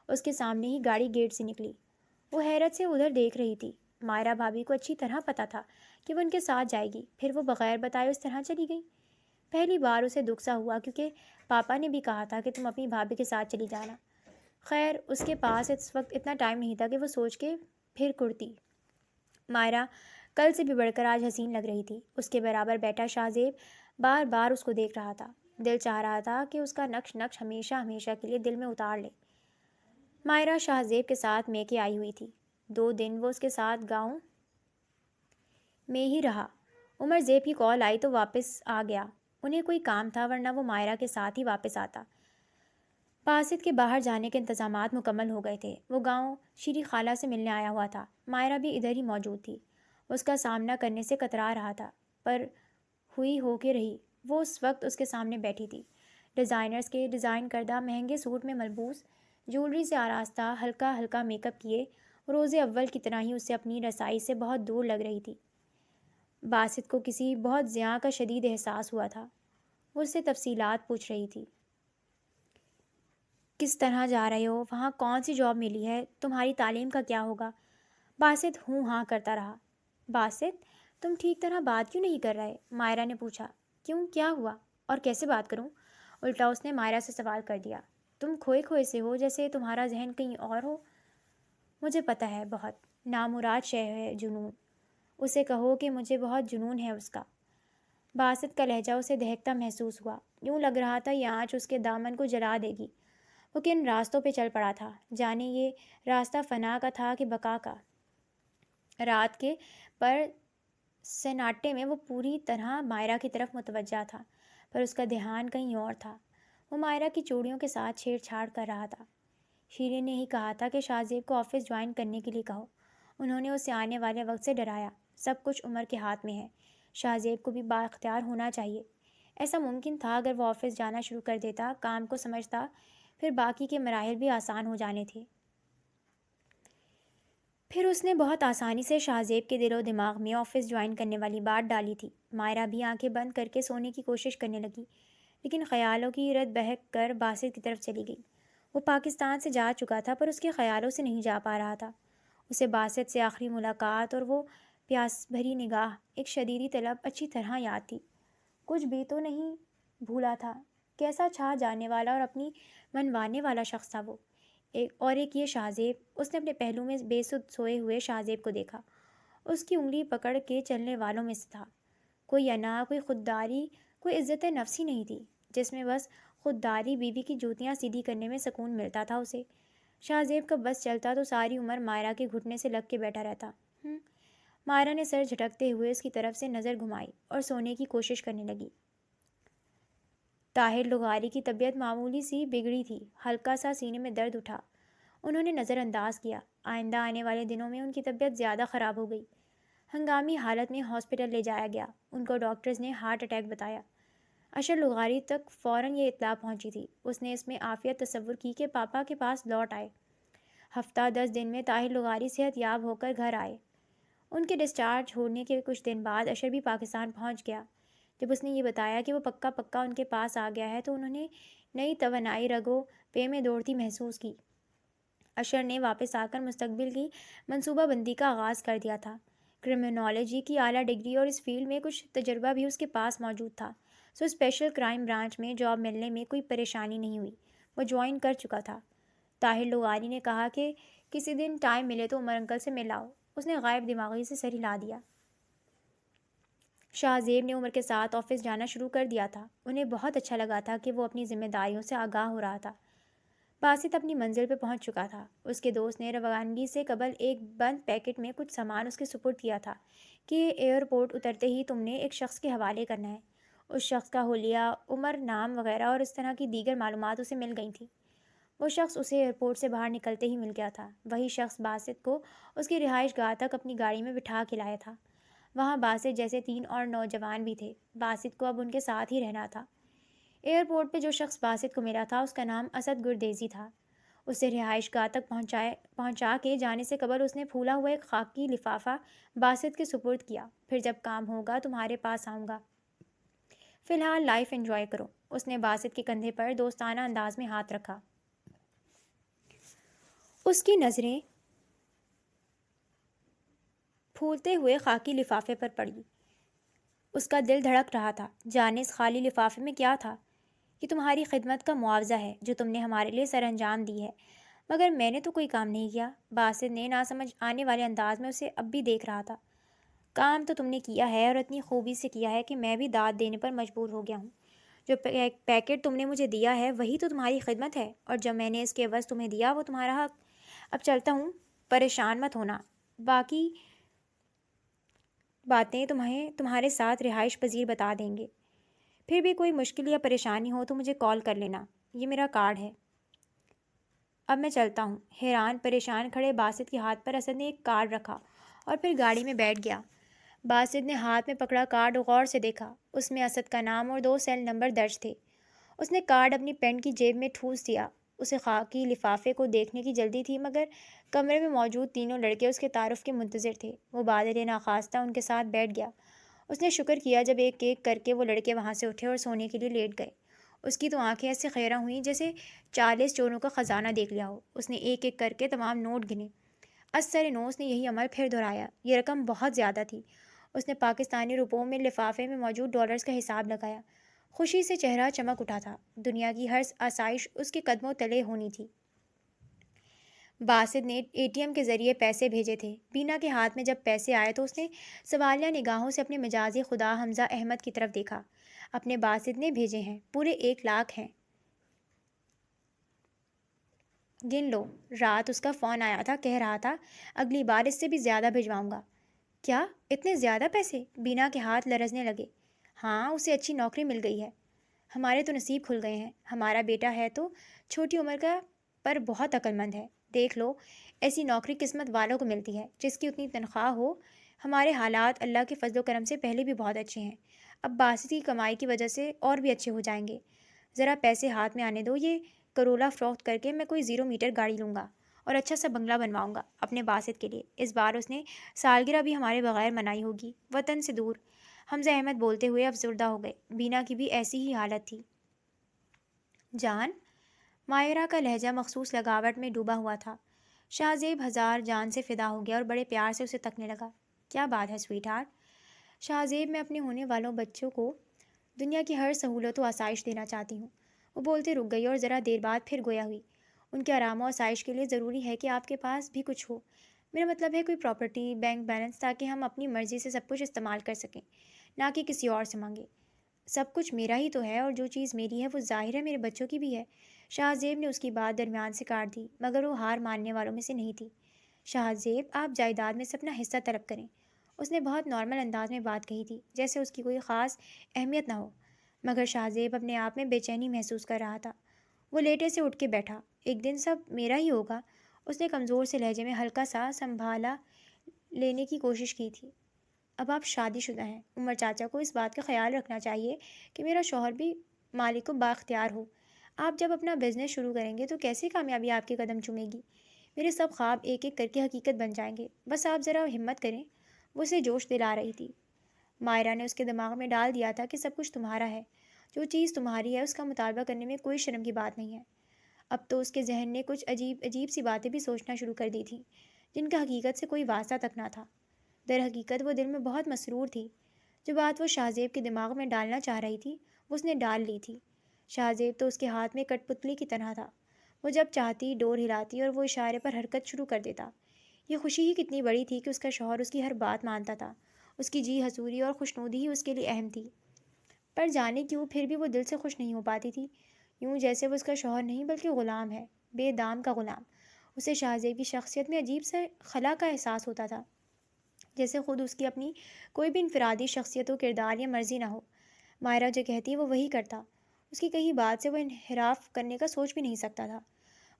اس کے سامنے ہی گاڑی گیٹ سے نکلی۔ وہ حیرت سے ادھر دیکھ رہی تھی۔ مائرہ بھابھی کو اچھی طرح پتہ تھا کہ وہ ان کے ساتھ جائے گی، پھر وہ بغیر بتائے اس طرح چلی گئی۔ پہلی بار اسے دکھ سا ہوا، کیونکہ پاپا نے بھی کہا تھا کہ تم اپنی بھابھی کے ساتھ چلی جانا۔ خیر، اس کے پاس اس وقت اتنا ٹائم نہیں تھا کہ وہ سوچ کے پھر کڑتی۔ مائرہ کل سے بھی بڑھ کر آج حسین لگ رہی تھی۔ اس کے برابر بیٹھا شاہزیب بار بار اس کو دیکھ رہا تھا۔ دل چاہ رہا تھا کہ اس کا نقش نقش ہمیشہ ہمیشہ کے لیے دل میں اتار لے۔ مائرہ شاہزیب کے ساتھ میکے آئی ہوئی تھی۔ 2 دن وہ اس کے ساتھ گاؤں میں ہی رہا۔ عمر زیب کی کال آئی تو واپس آ گیا۔ انہیں کوئی کام تھا، ورنہ وہ مائرہ کے ساتھ ہی واپس آتا۔ باسط کے باہر جانے کے انتظامات مکمل ہو گئے تھے۔ وہ گاؤں شیری خالہ سے ملنے آیا ہوا تھا۔ مائرہ بھی ادھر ہی موجود تھی۔ اس کا سامنا کرنے سے کترا رہا تھا، پر ہوئی ہو کے رہی۔ وہ اس وقت اس کے سامنے بیٹھی تھی، ڈیزائنرز کے ڈیزائن کردہ مہنگے سوٹ میں ملبوس، جولری سے آراستہ، ہلکا ہلکا میک اپ کیے، روز اول کی طرح ہی اسے اپنی رسائی سے بہت دور لگ رہی تھی۔ باسط کو کسی بہت زیاں کا شدید احساس ہوا تھا۔ وہ اس سے تفصیلات پوچھ رہی تھی۔ کس طرح جا رہے ہو؟ وہاں کون سی جاب ملی ہے؟ تمہاری تعلیم کا کیا ہوگا؟ باسط ہوں ہاں کرتا رہا۔ باسط، تم ٹھیک طرح بات کیوں نہیں کر رہے؟ مائرہ نے پوچھا۔ کیوں، کیا ہوا؟ اور کیسے بات کروں؟ الٹا اس نے مائرہ سے سوال کر دیا۔ تم کھوئے کھوئے سے ہو، جیسے تمہارا ذہن کہیں اور ہو۔ مجھے پتہ ہے، بہت نامراد شے ہے جنون۔ اسے کہو کہ مجھے بہت جنون ہے اس کا۔ باسط کا لہجہ اسے دہکتا محسوس ہوا۔ یوں لگ رہا تھا یہ آنچ اس کے دامن کو جلا دے گی۔ وہ کن راستوں پہ چل پڑا تھا، جانے یہ راستہ فنا کا تھا کہ بقا کا۔ رات کے پر سناٹے میں وہ پوری طرح مائرہ کی طرف متوجہ تھا، پر اس کا دھیان کہیں اور تھا۔ وہ مائرہ کی چوڑیوں کے ساتھ چھیڑ چھاڑ کر رہا تھا۔ شیریں نے ہی کہا تھا کہ شاہ زیب کو آفس جوائن کرنے کے لیے کہو۔ انہوں نے اسے آنے والے وقت سے ڈرایا۔ سب کچھ عمر کے ہاتھ میں ہے، شاہ زیب کو بھی بااختیار ہونا چاہیے۔ ایسا ممکن تھا اگر وہ آفس جانا شروع کر دیتا، کام کو سمجھتا، پھر باقی کے مراحل بھی آسان ہو جانے تھے۔ پھر اس نے بہت آسانی سے شاہ زیب کے دل و دماغ میں آفس جوائن کرنے والی بات ڈالی تھی۔ مائرہ بھی آنکھیں بند کر کے سونے کی کوشش کرنے لگی، لیکن خیالوں کی رد بہک کر باسط کی طرف چلی گئی۔ وہ پاکستان سے جا چکا تھا، پر اس کے خیالوں سے نہیں جا پا رہا تھا۔ اسے باسط سے آخری ملاقات اور وہ پیاس بھری نگاہ، ایک شدیدی طلب اچھی طرح یاد تھی۔ کچھ بھی تو نہیں بھولا تھا۔ کیسا چھا جانے والا اور اپنی منوانے والا شخص تھا وہ۔ ایک یہ شاہ زیب۔ اس نے اپنے پہلو میں بے سدھ سوئے ہوئے شاہ زیب کو دیکھا۔ اس کی انگلی پکڑ کے چلنے والوں میں سے تھا۔ کوئی انا، کوئی خودداری، کوئی عزت نفس ہی نہیں تھی، جس میں بس خودداری بیوی کی جوتیاں سیدھی کرنے میں سکون ملتا تھا اسے۔ شاہ زیب کا بس چلتا تو ساری عمر مائرہ کے گھٹنے سے لگ کے بیٹھا رہتا۔ مائرہ نے سر جھٹکتے ہوئے اس کی طرف سے نظر گھمائی اور سونے کی کوشش کرنے لگی۔ طاہر لغاری کی طبیعت معمولی سی بگڑی تھی، ہلکا سا سینے میں درد اٹھا۔ انہوں نے نظر انداز کیا۔ آئندہ آنے والے دنوں میں ان کی طبیعت زیادہ خراب ہو گئی۔ ہنگامی حالت میں ہاسپٹل لے جایا گیا۔ ان کو ڈاکٹرز نے ہارٹ اٹیک بتایا۔ اشر لغاری تک فوراً یہ اطلاع پہنچی تھی۔ اس نے اس میں عافیت تصور کی کہ پاپا کے پاس لوٹ آئے۔ ہفتہ 10 دن میں طاہر لغاری صحت یاب ہو کر گھر آئے۔ ان کے ڈسچارج ہونے کے کچھ دن بعد اشر بھی پاکستان پہنچ گیا۔ جب اس نے یہ بتایا کہ وہ پکا ان کے پاس آ گیا ہے تو انہوں نے نئی توانائی رگوں پے میں دوڑتی محسوس کی۔ اشر نے واپس آ کر مستقبل کی منصوبہ بندی کا آغاز کر دیا تھا۔ کرمنالوجی کی اعلیٰ ڈگری اور اس فیلڈ میں کچھ تجربہ بھی اس کے پاس موجود تھا، سو اسپیشل کرائم برانچ میں جاب ملنے میں کوئی پریشانی نہیں ہوئی۔ وہ جوائن کر چکا تھا۔ طاہر لغاری نے کہا کہ کسی دن ٹائم ملے تو عمر انکل سے مل آؤ۔ اس نے غائب دماغی سے سر ہلا دیا۔ شاہ زیب نے عمر کے ساتھ آفس جانا شروع کر دیا تھا۔ انہیں بہت اچھا لگا تھا کہ وہ اپنی ذمہ داریوں سے آگاہ ہو رہا تھا۔ باسط اپنی منزل پہ پہنچ چکا تھا۔ اس کے دوست نے روانگی سے قبل ایک بند پیکٹ میں کچھ سامان اس کے سپرد کیا تھا کہ ایئرپورٹ اترتے ہی تم نے ایک شخص کے حوالے کرنا ہے۔ اس شخص کا حلیہ، عمر، نام وغیرہ اور اس طرح کی دیگر معلومات اسے مل گئی تھیں۔ وہ شخص اسے ایئرپورٹ سے باہر نکلتے ہی مل گیا تھا۔ وہی شخص باسط کو اس کی رہائش گاہ تک اپنی گاڑی میں بٹھا کے لایا تھا۔ وہاں باسط جیسے 3 اور نوجوان بھی تھے۔ باسط کو اب ان کے ساتھ ہی رہنا تھا۔ ایئرپورٹ پہ جو شخص باسط کو ملا تھا اس کا نام اسد گردیزی تھا۔ اسے رہائش گاہ تک پہنچا کے جانے سے قبل اس نے پھولا ہوا ایک خاکی لفافہ باسط کے سپرد کیا۔ پھر جب کام ہوگا تمہارے پاس آؤں گا۔ فی الحال لائف انجوائے کرو۔ اس نے باسط کے کندھے پر دوستانہ انداز میں ہاتھ رکھا۔ اس کی نظریں پھولتے ہوئے خاکی لفافے پر پڑی۔ اس کا دل دھڑک رہا تھا۔ جانے اس خالی لفافے میں کیا تھا؟ یہ تمہاری خدمت کا معاوضہ ہے جو تم نے ہمارے لیے سر انجام دی ہے۔ مگر میں نے تو کوئی کام نہیں کیا۔ باسط نے ناسمجھ آنے والے انداز میں اسے اب بھی دیکھ رہا تھا۔ کام تو تم نے کیا ہے اور اتنی خوبی سے کیا ہے کہ میں بھی داد دینے پر مجبور ہو گیا ہوں۔ جو پیکٹ تم نے مجھے دیا ہے وہی تو تمہاری خدمت ہے، اور جب میں نے اس کے عوض تمہیں دیا وہ تمہارا حق۔ اب چلتا ہوں، پریشان مت ہونا۔ باقی باتیں تمہارے ساتھ رہائش پذیر بتا دیں گے۔ پھر بھی کوئی مشکل یا پریشانی ہو تو مجھے کال کر لینا، یہ میرا کارڈ ہے۔ اب میں چلتا ہوں۔ حیران پریشان کھڑے باسط کے ہاتھ پر اسد نے ایک کارڈ رکھا اور پھر گاڑی میں بیٹھ گیا۔ باسط نے ہاتھ میں پکڑا کارڈ غور سے دیکھا۔ اس میں اسد کا نام اور 2 سیل نمبر درج تھے۔ اس نے کارڈ اپنی پینٹ کی جیب میں ٹھوس دیا۔ اسے خاکی لفافے کو دیکھنے کی جلدی تھی، مگر کمرے میں موجود تینوں لڑکے اس کے تعارف کے منتظر تھے۔ وہ بادل ناخواستہ ان کے ساتھ بیٹھ گیا۔ اس نے شکر کیا جب ایک ایک کر کے وہ لڑکے وہاں سے اٹھے اور سونے کے لیے لیٹ گئے۔ اس کی تو آنکھیں ایسے خیرہ ہوئیں جیسے 40 چوروں کا خزانہ دیکھ لیا ہو۔ اس نے ایک ایک کر کے تمام نوٹ گنے۔ از سر نو اس نے یہی عمل پھر دہرایا۔ یہ رقم بہت زیادہ تھی۔ اس نے پاکستانی روپوں میں لفافے میں موجود ڈالرز کا حساب لگایا۔ خوشی سے چہرہ چمک اٹھا تھا۔ دنیا کی ہر آسائش اس کے قدموں تلے ہونی تھی۔ باسط نے ATM کے ذریعے پیسے بھیجے تھے۔ بینا کے ہاتھ میں جب پیسے آئے تو اس نے سوالیہ نگاہوں سے اپنے مجازی خدا حمزہ احمد کی طرف دیکھا۔ اپنے باسط نے بھیجے ہیں، پورے 1 لاکھ ہیں، گن لو۔ رات اس کا فون آیا تھا، کہہ رہا تھا اگلی بار اس سے بھی زیادہ بھجواؤں گا۔ کیا اتنے زیادہ پیسے؟ بینا کے ہاتھ لرزنے لگے۔ ہاں، اسے اچھی نوکری مل گئی ہے۔ ہمارے تو نصیب کھل گئے ہیں۔ ہمارا بیٹا ہے تو چھوٹی عمر کا پر بہت عقل مند ہے۔ دیکھ لو، ایسی نوکری قسمت والوں کو ملتی ہے جس کی اتنی تنخواہ ہو۔ ہمارے حالات اللہ کے فضل و کرم سے پہلے بھی بہت اچھے ہیں، اب باسط کی کمائی کی وجہ سے اور بھی اچھے ہو جائیں گے۔ ذرا پیسے ہاتھ میں آنے دو، یہ کرولا فروخت کر کے میں کوئی 0 میٹر گاڑی لوں گا اور اچھا سا بنگلہ بنواؤں گا اپنے باسط کے لیے۔ اس بار اس نے سالگرہ بھی ہمارے بغیر منائی ہوگی، وطن سے دور۔ حمزہ احمد بولتے ہوئے افسردہ ہو گئے۔ بینا کی بھی ایسی ہی حالت تھی۔ جان؟ مائرہ کا لہجہ مخصوص لگاوٹ میں ڈوبا ہوا تھا۔ شاہ زیب ہزار جان سے فدا ہو گیا اور بڑے پیار سے اسے تکنے لگا۔ کیا بات ہے سویٹ ہارٹ؟ شاہ زیب، میں اپنے ہونے والوں بچوں کو دنیا کی ہر سہولت و آسائش دینا چاہتی ہوں۔ وہ بولتے رک گئی اور ذرا دیر بعد پھر گویا ہوئی۔ ان کے آرام و آسائش کے لیے ضروری ہے کہ آپ کے پاس بھی کچھ ہو۔ میرا مطلب ہے کوئی پراپرٹی، بینک بیلنس، تاکہ ہم اپنی مرضی سے سب کچھ استعمال کر سکیں، نہ کہ کسی اور سے مانگے۔ سب کچھ میرا ہی تو ہے، اور جو چیز میری ہے وہ ظاہر ہے میرے بچوں کی بھی ہے۔ شاہ زیب نے اس کی بات درمیان سے کاٹ دی، مگر وہ ہار ماننے والوں میں سے نہیں تھی۔ شاہ زیب، آپ جائیداد میں سے اپنا حصہ طلب کریں۔ اس نے بہت نارمل انداز میں بات کہی تھی، جیسے اس کی کوئی خاص اہمیت نہ ہو، مگر شاہ زیب اپنے آپ میں بے چینی محسوس کر رہا تھا۔ وہ لیٹے سے اٹھ کے بیٹھا۔ ایک دن سب میرا ہی ہوگا، اس نے کمزور سے لہجے میں ہلکا سا سنبھالا لینے کی کوشش کی تھی۔ اب آپ شادی شدہ ہیں، عمر چاچا کو اس بات کا خیال رکھنا چاہیے کہ میرا شوہر بھی مالک و بااختیار ہو۔ آپ جب اپنا بزنس شروع کریں گے تو کیسے کامیابی آپ کے قدم چومے گی؟ میرے سب خواب ایک ایک کر کے حقیقت بن جائیں گے، بس آپ ذرا ہمت کریں۔ وہ اسے جوش دلا رہی تھی۔ مائرہ نے اس کے دماغ میں ڈال دیا تھا کہ سب کچھ تمہارا ہے، جو چیز تمہاری ہے اس کا مطالبہ کرنے میں کوئی شرم کی بات نہیں ہے۔ اب تو اس کے ذہن نے کچھ عجیب عجیب سی باتیں بھی سوچنا شروع کر دی تھیں، جن کا حقیقت سے کوئی واسطہ تک نہ تھا۔ در حقیقت وہ دل میں بہت مسرور تھی۔ جو بات وہ شاہ زیب کے دماغ میں ڈالنا چاہ رہی تھی وہ اس نے ڈال لی تھی۔ شاہ زیب تو اس کے ہاتھ میں کٹ پتلی کی طرح تھا۔ وہ جب چاہتی ڈور ہلاتی اور وہ اشارے پر حرکت شروع کر دیتا۔ یہ خوشی ہی کتنی بڑی تھی کہ اس کا شوہر اس کی ہر بات مانتا تھا۔ اس کی جی حضوری اور خوشنودی ہی اس کے لیے اہم تھی، پر جانے کیوں پھر بھی وہ دل سے خوش نہیں ہو پاتی تھی، یوں جیسے وہ اس کا شوہر نہیں بلکہ غلام ہے، بے دام کا غلام۔ اسے شاہ زیب کی شخصیت میں عجیب سے خلا کا احساس ہوتا تھا، جیسے خود اس کی اپنی کوئی بھی انفرادی شخصیت و کردار یا مرضی نہ ہو۔ مائرہ جو کہتی وہ وہی کرتا۔ اس کی کہیں بات سے وہ انحراف کرنے کا سوچ بھی نہیں سکتا تھا۔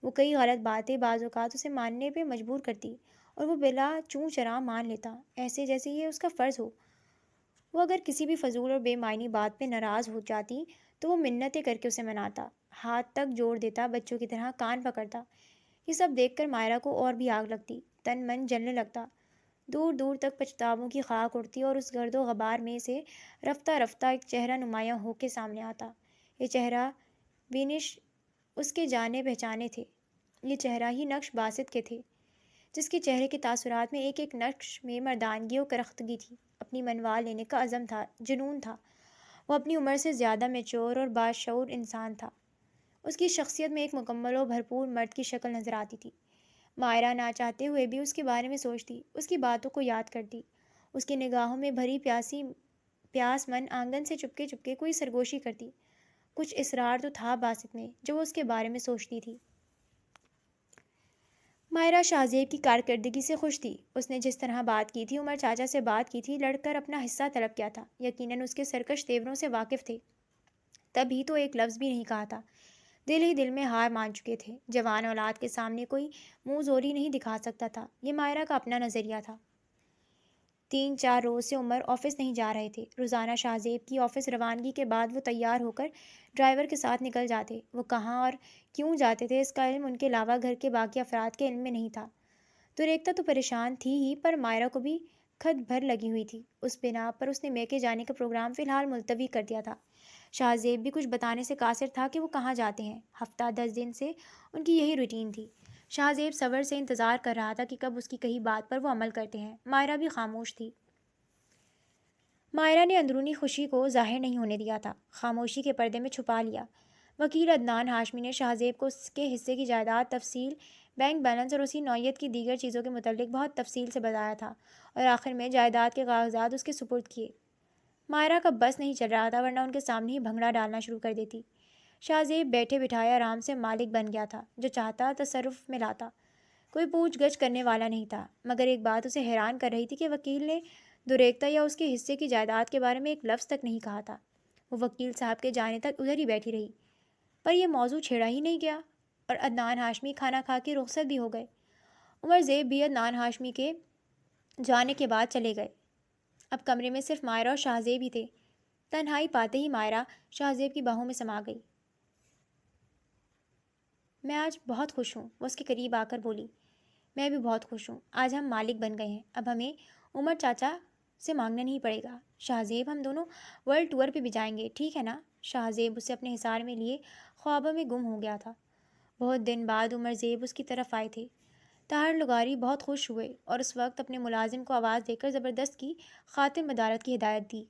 وہ کئی غلط باتیں بعض اوقات اسے ماننے پہ مجبور کرتی اور وہ بلا چوں چراں مان لیتا، ایسے جیسے یہ اس کا فرض ہو۔ وہ اگر کسی بھی فضول اور بے معنی بات پہ ناراض ہو جاتی تو وہ منتیں کر کے اسے مناتا، ہاتھ تک جوڑ دیتا، بچوں کی طرح کان پکڑتا۔ یہ سب دیکھ کر مائرہ کو اور بھی آگ لگتی، تن من جلنے لگتا۔ دور دور تک پچھتاووں کی خاک اڑتی اور اس گرد و غبار میں سے رفتہ رفتہ ایک چہرہ نمایاں ہو کے سامنے آتا۔ یہ چہرہ بینش اس کے جانے پہچانے تھے، یہ چہرہ ہی نقش باسط کے تھے، جس کے چہرے کے تاثرات میں ایک ایک نقش میں مردانگی و کرختگی تھی، اپنی منوا لینے کا عزم تھا، جنون تھا۔ وہ اپنی عمر سے زیادہ میچور اور باشعور انسان تھا۔ اس کی شخصیت میں ایک مکمل و بھرپور مرد کی شکل نظر آتی تھی۔ مائرہ نہ چاہتے ہوئے بھی اس کے بارے میں سوچتی، اس کی باتوں کو یاد کرتی۔ اس کی نگاہوں میں بھری پیاس من آنگن سے چپکے چپکے کوئی سرگوشی کرتی۔ کچھ اصرار تو تھا باسط میں جو وہ اس کے بارے میں سوچتی تھی۔ مائرہ شاہ زیب کی کارکردگی سے خوش تھی۔ اس نے جس طرح بات کی تھی، عمر چاچا سے بات کی تھی، لڑ کر اپنا حصہ طلب کیا تھا، یقیناً اس کے سرکش تیوروں سے واقف تھے، تب ہی تو ایک لفظ بھی نہیں کہا تھا۔ دل ہی دل میں ہار مان چکے تھے۔ جوان اولاد کے سامنے کوئی منہ زوری نہیں دکھا سکتا تھا، یہ مائرہ کا اپنا نظریہ تھا۔ 3-4 روز سے عمر آفس نہیں جا رہے تھے۔ روزانہ شاہ زیب کی آفس روانگی کے بعد وہ تیار ہو کر ڈرائیور کے ساتھ نکل جاتے۔ وہ کہاں اور کیوں جاتے تھے اس کا علم ان کے علاوہ گھر کے باقی افراد کے علم میں نہیں تھا۔ دریکتا تو پریشان تھی ہی، پر مائرہ کو بھی خط بھر لگی ہوئی تھی۔ اس بنا پر اس نے میکے جانے کا پروگرام فی الحال ملتوی کر دیا تھا۔ شاہ زیب بھی کچھ بتانے سے قاصر تھا کہ وہ کہاں جاتے ہیں۔ ہفتہ 10 دن سے ان کی یہی روٹین تھی۔ شاہ زیب صبر سے انتظار کر رہا تھا کہ کب اس کی کہی بات پر وہ عمل کرتے ہیں۔ مائرہ بھی خاموش تھی۔ مائرہ نے اندرونی خوشی کو ظاہر نہیں ہونے دیا تھا، خاموشی کے پردے میں چھپا لیا۔ وکیل عدنان ہاشمی نے شاہ زیب کو اس کے حصے کی جائیداد تفصیل، بینک بیلنس اور اسی نوعیت کی دیگر چیزوں کے متعلق بہت تفصیل سے بتایا تھا اور آخر میں جائیداد کے کاغذات اس کے سپرد کیے۔ مائرہ کا بس نہیں چل رہا تھا، ورنہ ان کے سامنے ہی بھنگڑا ڈالنا شروع کر دیتی۔ شاہ زیب بیٹھے بٹھائے آرام سے مالک بن گیا تھا، جو چاہتا تصرف میں لاتا۔ کوئی پوچھ گچھ کرنے والا نہیں تھا، مگر ایک بات اسے حیران کر رہی تھی کہ وکیل نے دریکتا یا اس کے حصے کی جائیداد کے بارے میں ایک لفظ تک نہیں کہا تھا۔ وہ وکیل صاحب کے جانے تک ادھر ہی بیٹھی رہی، پر یہ موضوع چھیڑا ہی نہیں گیا، اور عدنان ہاشمی کھانا کھا کے رخصت بھی ہو گئے۔ عمر زیب بھی عدنان ہاشمی کے جانے کے بعد چلے گئے۔ اب کمرے میں صرف مائرہ اور شاہ زیب ہی تھے۔ تنہائی پاتے ہی مائرہ شاہ زیب کی باہوں میں سما گئی۔ میں آج بہت خوش ہوں، وہ اس کے قریب آ کر بولی۔ میں بھی بہت خوش ہوں، آج ہم مالک بن گئے ہیں، اب ہمیں عمر چاچا سے مانگنا نہیں پڑے گا۔ شاہ زیب ہم دونوں ورلڈ ٹور پہ بھی جائیں گے، ٹھیک ہے نا؟ شاہ زیب اسے اپنے حصار میں لیے خوابوں میں گم ہو گیا تھا۔ بہت دن بعد عمر زیب اس کی طرف آئے تھے۔ طاہر لغاری بہت خوش ہوئے اور اس وقت اپنے ملازم کو آواز دے کر زبردست کی خاطر مدارت کی ہدایت دی۔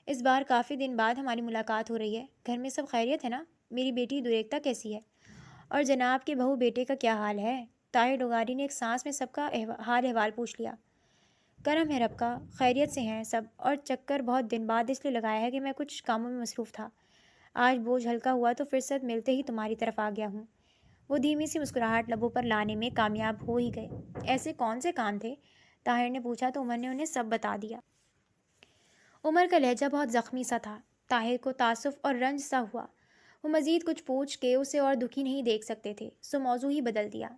اس بار کافی دن بعد ہماری ملاقات ہو رہی ہے، گھر میں سب خیریت ہے نا؟ میری بیٹی دریکتا کیسی ہے؟ اور جناب کے بہو بیٹے کا کیا حال ہے؟ طاہر لغاری نے ایک سانس میں سب کا حال احوال پوچھ لیا۔ کرم ہے رب کا، خیریت سے ہیں سب، اور چکر بہت دن بعد اس لیے لگایا ہے کہ میں کچھ کاموں میں مصروف تھا۔ آج بوجھ ہلکا ہوا تو فرصت ملتے ہی تمہاری طرف آ گیا ہوں۔ وہ دھیمی سی مسکراہٹ لبوں پر لانے میں کامیاب ہو ہی گئے۔ ایسے کون سے کام تھے؟ طاہر نے پوچھا تو عمر نے انہیں سب بتا دیا۔ عمر کا لہجہ بہت زخمی سا تھا۔ طاہر کو تعصف اور رنج سا ہوا۔ وہ مزید کچھ پوچھ کے اسے اور دکھی نہیں دیکھ سکتے تھے، سو موضوع ہی بدل دیا۔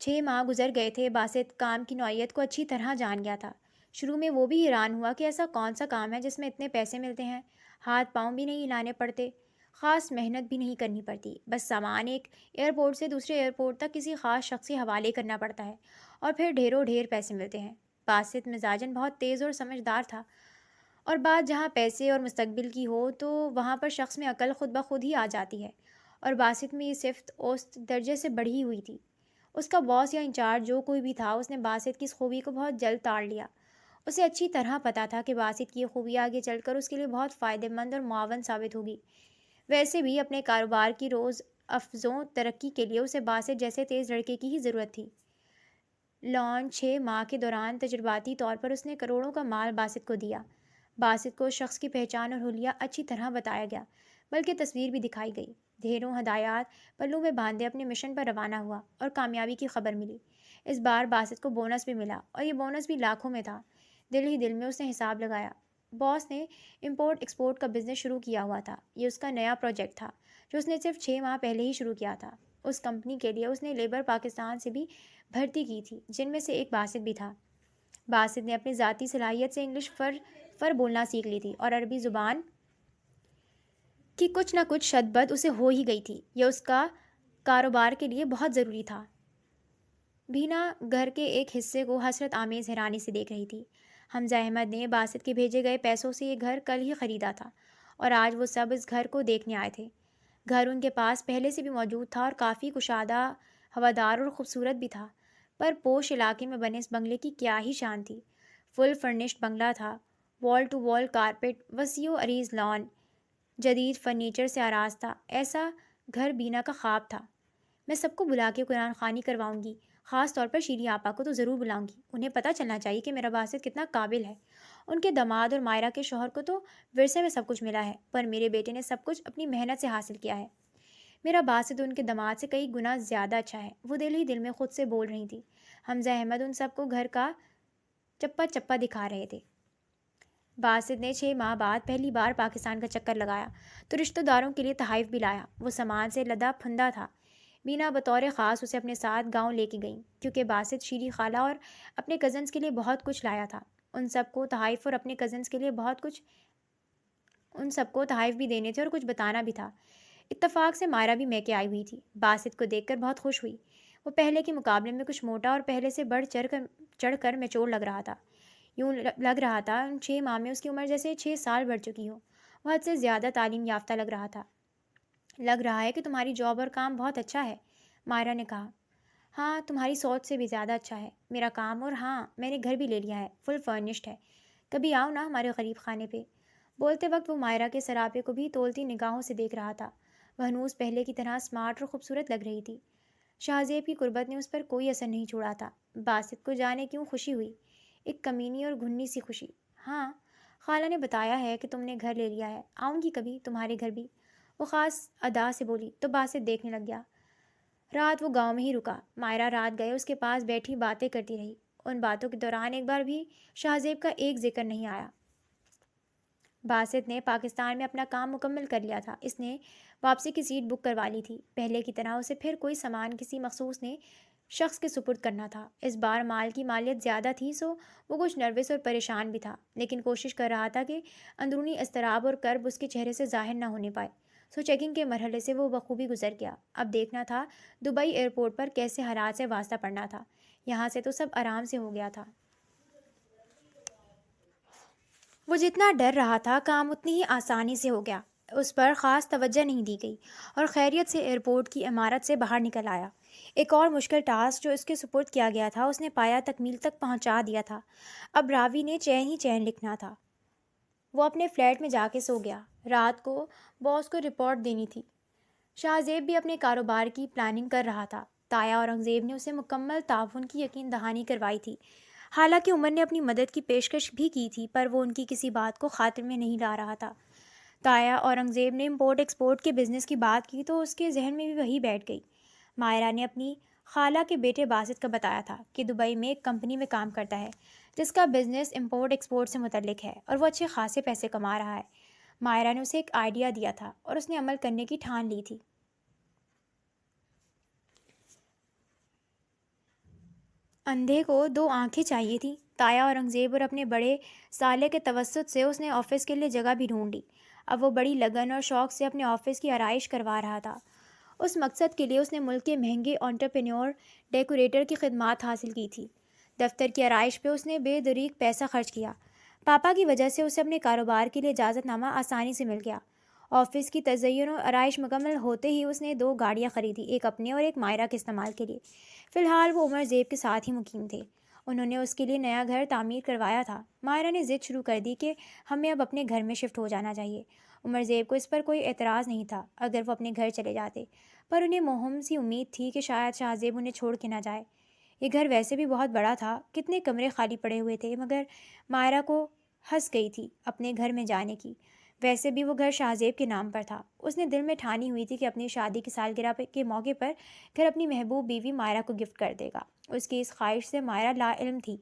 6 ماہ گزر گئے تھے، باسط کام کی نوعیت کو اچھی طرح جان گیا تھا۔ شروع میں وہ بھی حیران ہوا کہ ایسا کون سا کام ہے جس میں اتنے پیسے ملتے ہیں، ہاتھ پاؤں بھی نہیں ہلانے پڑتے، خاص محنت بھی نہیں کرنی پڑتی، بس سامان ایک ایئرپورٹ سے دوسرے ایئرپورٹ تک کسی خاص شخص کے حوالے کرنا پڑتا ہے اور پھر ڈھیروں ڈھیر پیسے ملتے ہیں۔ باسط مزاجن بہت تیز اور سمجھدار تھا، اور بات جہاں پیسے اور مستقبل کی ہو تو وہاں پر شخص میں عقل خود بخود ہی آ جاتی ہے، اور باسط میں یہ صفت اوسط درجے سے بڑھی ہوئی تھی۔ اس کا باس یا انچارج جو کوئی بھی تھا، اس نے باسط کی اس خوبی کو بہت جلد تاڑ لیا۔ اسے اچھی طرح پتہ تھا کہ باسط کی یہ خوبی آگے چل کر اس کے لیے بہت فائدہ مند اور معاون ثابت ہوگی۔ ویسے بھی اپنے کاروبار کی روز افزوں ترقی کے لیے اسے باسط جیسے تیز لڑکے کی ہی ضرورت تھی۔ لانچ 6 ماہ کے دوران تجرباتی طور پر اس نے کروڑوں کا مال باسط کو دیا۔ باسط کو شخص کی پہچان اور حلیہ اچھی طرح بتایا گیا، بلکہ تصویر بھی دکھائی گئی۔ ڈھیروں ہدایات پلوں میں باندھے اپنے مشن پر روانہ ہوا اور کامیابی کی خبر ملی۔ اس بار باسط کو بونس بھی ملا، اور یہ بونس بھی لاکھوں میں تھا۔ دل ہی دل میں اس نے حساب لگایا۔ باس نے امپورٹ ایکسپورٹ کا بزنس شروع کیا ہوا تھا، یہ اس کا نیا پروجیکٹ تھا جو اس نے صرف 6 ماہ پہلے ہی شروع کیا تھا۔ اس کمپنی کے لیے اس نے لیبر پاکستان سے بھی بھرتی کی تھی، جن میں سے ایک باسط بھی تھا۔ باسط نے اپنی ذاتی صلاحیت سے انگلش فر بولنا سیکھ لی تھی، اور عربی زبان کی کچھ نہ کچھ شدبد اسے ہو ہی گئی تھی۔ یہ اس کا کاروبار کے لیے بہت ضروری تھا۔ بھینا گھر کے ایک حصے کو حسرت آمیز حیرانی سے دیکھ رہی تھی۔ حمزہ احمد نے باسط کے بھیجے گئے پیسوں سے یہ گھر کل ہی خریدا تھا، اور آج وہ سب اس گھر کو دیکھنے آئے تھے۔ گھر ان کے پاس پہلے سے بھی موجود تھا اور کافی کشادہ، ہوادار اور خوبصورت بھی تھا، پر پوش علاقے میں بنے اس بنگلے کی کیا ہی شان تھی۔ فل فرنشڈ بنگلہ تھا، وال ٹو وال کارپیٹ، وسیع و عریض لان، جدید فرنیچر سے آراستہ۔ ایسا گھر بینا کا خواب تھا۔ میں سب کو بلا کے قرآن خوانی کرواؤں گی، خاص طور پر شیریں آپا کو تو ضرور بلاؤں گی۔ انہیں پتہ چلنا چاہیے کہ میرا باسط کتنا قابل ہے۔ ان کے داماد اور مائرہ کے شوہر کو تو ورثے میں سب کچھ ملا ہے، پر میرے بیٹے نے سب کچھ اپنی محنت سے حاصل کیا ہے۔ میرا باسط ان کے داماد سے کئی گنا زیادہ اچھا ہے، وہ دل ہی دل میں خود سے بول رہی تھی۔ حمزہ احمد ان سب کو گھر کا چپا چپا دکھا رہے تھے۔ باسط نے 6 ماہ بعد پہلی بار پاکستان کا چکر لگایا تو رشتہ داروں کے لیے تحائف بھی لایا۔ وہ سامان سے لدا پھندا تھا۔ مینا بطور خاص اسے اپنے ساتھ گاؤں لے کے گئیں کیونکہ باسط شیری خالہ اور اپنے کزنس کے لیے بہت کچھ لایا تھا۔ ان سب کو تحائف اور اپنے کزنس کے لیے بہت کچھ ان سب کو تحائف بھی دینے تھے اور کچھ بتانا بھی تھا۔ اتفاق سے مائرہ بھی میکے آئی ہوئی تھی۔ باسط کو دیکھ کر بہت خوش ہوئی۔ وہ پہلے کے مقابلے میں کچھ موٹا اور پہلے سے بڑھ چڑھ کر میچور لگ رہا تھا۔ یوں لگ رہا تھا ان 6 ماہ میں اس کی عمر جیسے 6 سال بڑھ چکی ہو۔ وہ حد سے زیادہ تعلیم یافتہ لگ رہا تھا۔ لگ رہا ہے کہ تمہاری جاب اور کام بہت اچھا ہے، مائرہ نے کہا۔ ہاں، تمہاری سوچ سے بھی زیادہ اچھا ہے میرا کام، اور ہاں میں نے گھر بھی لے لیا ہے، فل فرنشڈ ہے۔ کبھی آؤ نا ہمارے غریب خانے پہ۔ بولتے وقت وہ مائرہ کے سراپے کو بھی تولتی نگاہوں سے دیکھ رہا تھا۔ وہ ہنوز پہلے کی طرح اسمارٹ اور خوبصورت لگ رہی تھی۔ شاہزیب کی قربت نے اس پر کوئی اثر نہیں چھوڑا تھا۔ باسط کو جانے کیوں خوشی ہوئی، ایک کمینی اور گھنی سی خوشی۔ ہاں، خالہ نے بتایا ہے کہ تم نے گھر لے لیا ہے، آؤں گی کبھی تمہارے گھر بھی، وہ خاص ادا سے بولی تو باسط دیکھنے لگ گیا۔ رات وہ گاؤں میں ہی رکا۔ مائرہ رات گئے اس کے پاس بیٹھی باتیں کرتی رہی۔ ان باتوں کے دوران ایک بار بھی شاہزیب کا ایک ذکر نہیں آیا۔ باسط نے پاکستان میں اپنا کام مکمل کر لیا تھا۔ اس نے واپسی کی سیٹ بک کروا لی تھی۔ پہلے کی طرح اسے پھر کوئی سامان کسی مخصوص نے شخص کے سپرد کرنا تھا۔ اس بار مال کی مالیت زیادہ تھی سو وہ کچھ نروس اور پریشان بھی تھا، لیکن کوشش کر رہا تھا کہ اندرونی اضطراب اور کرب اس کے چہرے سے ظاہر نہ ہونے پائے۔ سو چیکنگ کے مرحلے سے وہ بخوبی گزر گیا۔ اب دیکھنا تھا دبئی ایئرپورٹ پر کیسے حالات سے واسطہ پڑنا تھا۔ یہاں سے تو سب آرام سے ہو گیا تھا۔ وہ جتنا ڈر رہا تھا کام اتنی ہی آسانی سے ہو گیا۔ اس پر خاص توجہ نہیں دی گئی اور خیریت سے ایئرپورٹ کی عمارت سے باہر نکل آیا۔ ایک اور مشکل ٹاسک جو اس کے سپرد کیا گیا تھا اس نے پایا تکمیل تک پہنچا دیا تھا۔ اب راوی نے چین ہی چین لکھنا تھا۔ وہ اپنے فلیٹ میں جا کے سو گیا۔ رات کو باس کو رپورٹ دینی تھی۔ شاہزیب بھی اپنے کاروبار کی پلاننگ کر رہا تھا۔ تایا اورنگزیب نے اسے مکمل تعاون کی یقین دہانی کروائی تھی۔ حالانکہ عمر نے اپنی مدد کی پیشکش بھی کی تھی پر وہ ان کی کسی بات کو خاطر میں نہیں لا رہا تھا۔ تایا اورنگزیب نے امپورٹ ایکسپورٹ کے بزنس کی بات کی تو اس کے ذہن میں بھی وہی بیٹھ گئی۔ مائرہ نے اپنی خالہ کے بیٹے باسط کا بتایا تھا کہ دبئی میں ایک کمپنی میں کام کرتا ہے جس کا بزنس امپورٹ ایکسپورٹ سے متعلق ہے اور وہ اچھے خاصے پیسے کما رہا ہے۔ مائرہ نے اسے ایک آئیڈیا دیا تھا اور اس نے عمل کرنے کی ٹھان لی تھی۔ اندھے کو 2 آنکھیں چاہیے تھی۔ تایا اورنگزیب اور اپنے بڑے سالے کے توسط سے اس نے آفس کے لیے جگہ بھی ڈھونڈ لی۔ اب وہ بڑی لگن اور شوق سے اپنے آفس کی آرائش کروا رہا تھا۔ اس مقصد کے لیے اس نے ملک کے مہنگے انٹرپرینیور ڈیکوریٹر کی خدمات حاصل کی تھی۔ دفتر کی آرائش پہ اس نے بے دریغ پیسہ خرچ کیا۔ پاپا کی وجہ سے اسے اپنے کاروبار کے لیے اجازت نامہ آسانی سے مل گیا۔ آفس کی تزئین و آرائش مکمل ہوتے ہی اس نے 2 گاڑیاں خریدی، ایک اپنے اور ایک مائرہ کے استعمال کے لیے۔ فی الحال وہ عمر زیب کے ساتھ ہی مقیم تھے۔ انہوں نے اس کے لیے نیا گھر تعمیر کروایا تھا۔ مائرہ نے ضد شروع کر دی کہ ہمیں اب اپنے گھر میں شفٹ ہو جانا چاہیے۔ عمر زیب کو اس پر کوئی اعتراض نہیں تھا اگر وہ اپنے گھر چلے جاتے، پر انہیں موہم سی امید تھی کہ شاید شاہزیب انہیں چھوڑ کے نہ جائے۔ یہ گھر ویسے بھی بہت بڑا تھا، کتنے کمرے خالی پڑے ہوئے تھے، مگر مائرہ کو ہنس گئی تھی اپنے گھر میں جانے کی۔ ویسے بھی وہ گھر شاہزیب کے نام پر تھا۔ اس نے دل میں ٹھانی ہوئی تھی کہ اپنی شادی کی سالگرہ کے موقع پر گھر اپنی محبوب بیوی مائرہ کو گفٹ کر دے گا۔ اس کی اس خواہش سے مائرہ لا علم تھی۔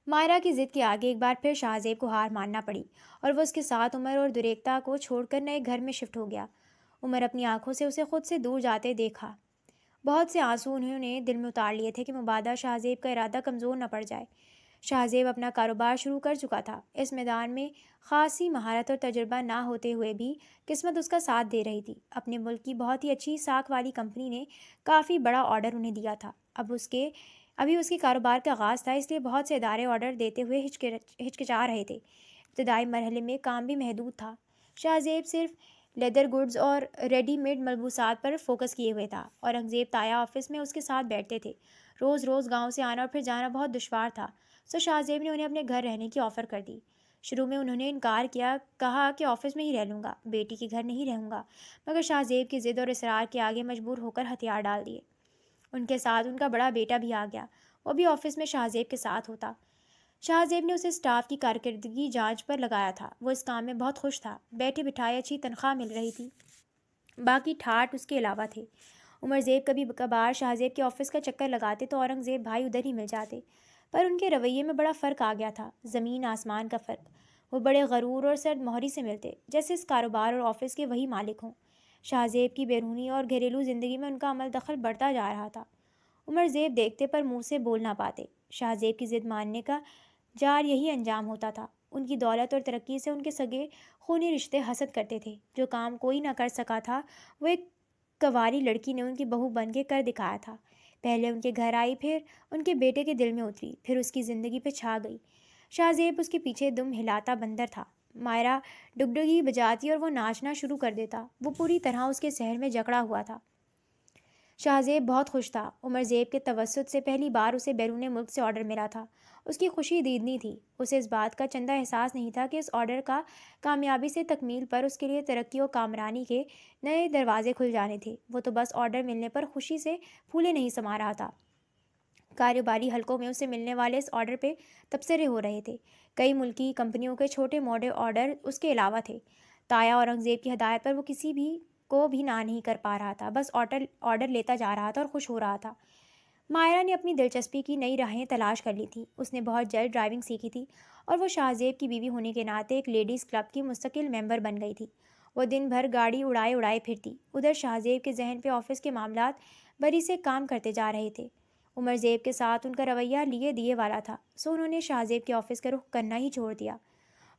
مائرہ کی ضد کے آگے ایک بار پھر شاہزیب کو ہار ماننا پڑی اور وہ اس کے ساتھ عمر اور دریکتا کو چھوڑ کر نئے گھر میں شفٹ ہو گیا۔ عمر اپنی آنکھوں سے اسے خود سے دور جاتے دیکھا۔ بہت سے آنسو انہوں نے دل میں اتار لیے تھے کہ مبادا شاہزیب کا ارادہ کمزور نہ پڑ جائے۔ شاہزیب اپنا کاروبار شروع کر چکا تھا۔ اس میدان میں خاصی مہارت اور تجربہ نہ ہوتے ہوئے بھی قسمت اس کا ساتھ دے رہی تھی۔ اپنے ملک کی بہت ہی اچھی ساکھ والی کمپنی نے کافی بڑا آرڈر انہیں دیا تھا۔ ابھی اس کے کاروبار کا آغاز تھا، اس لیے بہت سے ادارے آرڈر دیتے ہوئے ہچکچا رہے تھے۔ ابتدائی مرحلے میں کام بھی محدود تھا۔ شاہزیب صرف لیدر گڈز اور ریڈی میڈ ملبوسات پر فوکس کیے ہوئے تھا۔ اورنگزیب تایا آفس میں اس کے ساتھ بیٹھتے تھے۔ روز روز گاؤں سے آنا اور پھر جانا بہت دشوار تھا، سو شاہزیب نے انہیں اپنے گھر رہنے کی آفر کر دی۔ شروع میں انہوں نے انکار کیا، کہا کہ آفس میں ہی رہ لوں گا، بیٹی کے گھر نہیں رہوں گا، مگر شاہزیب کی ضد اور اصرار کے آگے مجبور ہو کر ہتھیار ڈال دیے۔ ان کے ساتھ ان کا بڑا بیٹا بھی آ گیا، وہ بھی آفس میں شاہزیب کے ساتھ ہوتا۔ شاہزیب نے اسے اسٹاف کی کارکردگی جانچ پر لگایا تھا۔ وہ اس کام میں بہت خوش تھا، بیٹھے بٹھائے اچھی تنخواہ مل رہی تھی، باقی ٹھاٹ اس کے علاوہ تھے۔ عمر زیب کبھی کبھار شاہزیب کے آفس کا چکر لگاتے تو اورنگزیب بھائی ادھر ہی مل جاتے۔ پر ان کے رویے میں بڑا فرق آ گیا تھا، زمین آسمان کا فرق۔ وہ بڑے غرور اور سرد مہری سے ملتے، جیسے اس کاروبار اور آفس کے وہی مالک ہوں۔ شاہ زیب کی بیرونی اور گھریلو زندگی میں ان کا عمل دخل بڑھتا جا رہا تھا۔ عمر زیب دیکھتے پر منہ سے بول نہ پاتے۔ شاہ زیب کی ضد ماننے کا جار یہی انجام ہوتا تھا۔ ان کی دولت اور ترقی سے ان کے سگے خونی رشتے حسد کرتے تھے۔ جو کام کوئی نہ کر سکا تھا وہ ایک کنواری لڑکی نے ان کی بہو بن کے کر دکھایا تھا۔ پہلے ان کے گھر آئی، پھر ان کے بیٹے کے دل میں اتری، پھر اس کی زندگی پہ چھا گئی۔ شاہ زیب اس کے پیچھے دم ہلاتا بندر تھا۔ مائرہ ڈگڈگی بجاتی اور وہ ناچنا شروع کر دیتا۔ وہ پوری طرح اس کے سحر میں جکڑا ہوا تھا۔ شاہ زیب بہت خوش تھا۔ عمر زیب کے توسط سے پہلی بار اسے بیرون ملک سے آرڈر ملا تھا۔ اس کی خوشی دیدنی تھی۔ اسے اس بات کا چندہ احساس نہیں تھا کہ اس آرڈر کا کامیابی سے تکمیل پر اس کے لیے ترقی و کامرانی کے نئے دروازے کھل جانے تھے۔ وہ تو بس آرڈر ملنے پر خوشی سے پھولے نہیں سما رہا تھا۔ کاروباری حلقوں میں اسے ملنے والے اس آرڈر پہ تبصرے ہو رہے تھے۔ کئی ملکی کمپنیوں کے چھوٹے موٹے آرڈر اس کے علاوہ تھے۔ تایا اورنگزیب کی ہدایت پر وہ کسی بھی کو بھی نہ نہیں کر پا رہا تھا، بس آرڈر لیتا جا رہا تھا اور خوش ہو رہا تھا۔ مائرہ نے اپنی دلچسپی کی نئی راہیں تلاش کر لی تھیں۔ اس نے بہت جلد ڈرائیونگ سیکھی تھی اور وہ شاہ زیب کی بیوی ہونے کے ناطے ایک لیڈیز کلب کی مستقل ممبر بن گئی تھی۔ وہ دن بھر گاڑی اڑائے پھرتی۔ ادھر شاہ زیب کے ذہن پہ آفس کے معاملات بری سے کام کرتے جا رہے تھے۔ عمر زیب کے ساتھ ان کا رویہ لیے دیے والا تھا، سو انہوں نے شاہ زیب کے آفس کا رخ کرنا ہی چھوڑ دیا۔